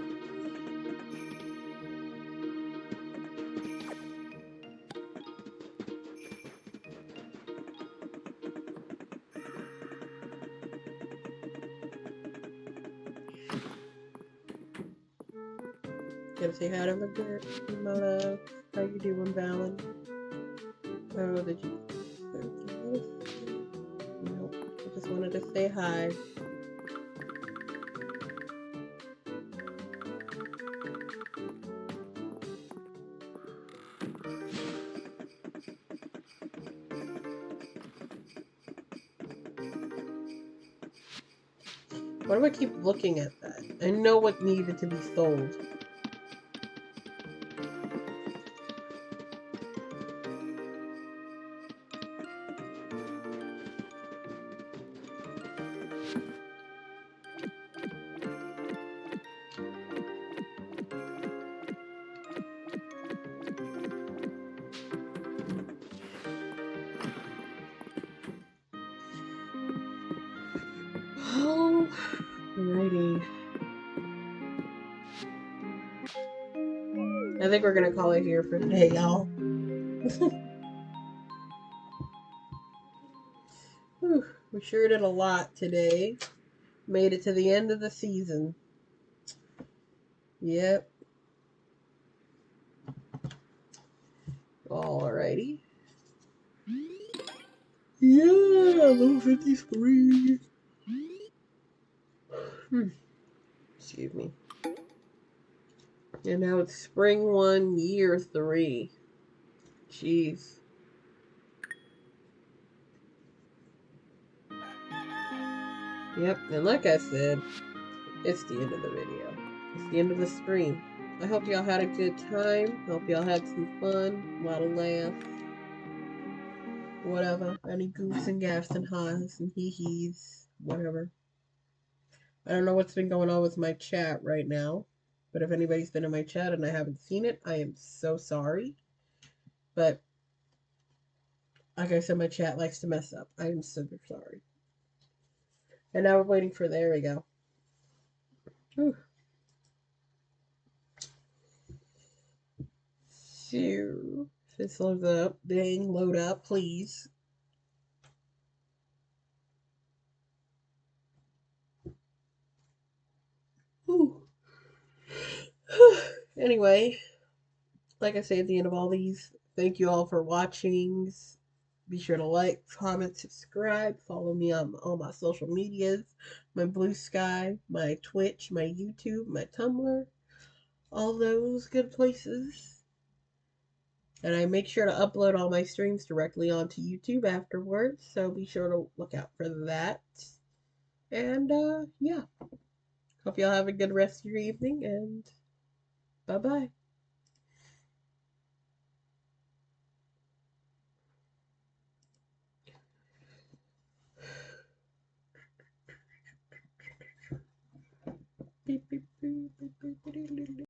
Gotta say hi to my love. How you doing, Valen? Oh, did you? Nope. I just wanted to say hi. Why do I keep looking at that? I know what needed to be sold. Alrighty. I think we're gonna call it here for today, y'all. We sure did a lot today. Made it to the end of the season. Yep. Alrighty. Yeah, level 53. Excuse me. And now it's spring 1, year 3. Jeez. Yep, and like I said, it's the end of the video. It's the end of the stream. I hope y'all had a good time. Hope y'all had some fun. A lot of laughs. Whatever. Any goofs and gaffs and ha's and hee-hees. Whatever. I don't know what's been going on with my chat right now. But if anybody's been in my chat and I haven't seen it, I am so sorry. But like I said, my chat likes to mess up. I am super sorry. And now we're waiting for, there we go. Whew. So, if this loads up, dang, load up, please. Whew. Anyway, like I say at the end of all these, thank you all for watching. Be sure to like, comment, subscribe, follow me on all my social medias, my Blue Sky, my Twitch, my YouTube, my Tumblr, all those good places. And I make sure to upload all my streams directly onto YouTube afterwards, so be sure to look out for that. And yeah, hope y'all have a good rest of your evening, and bye-bye.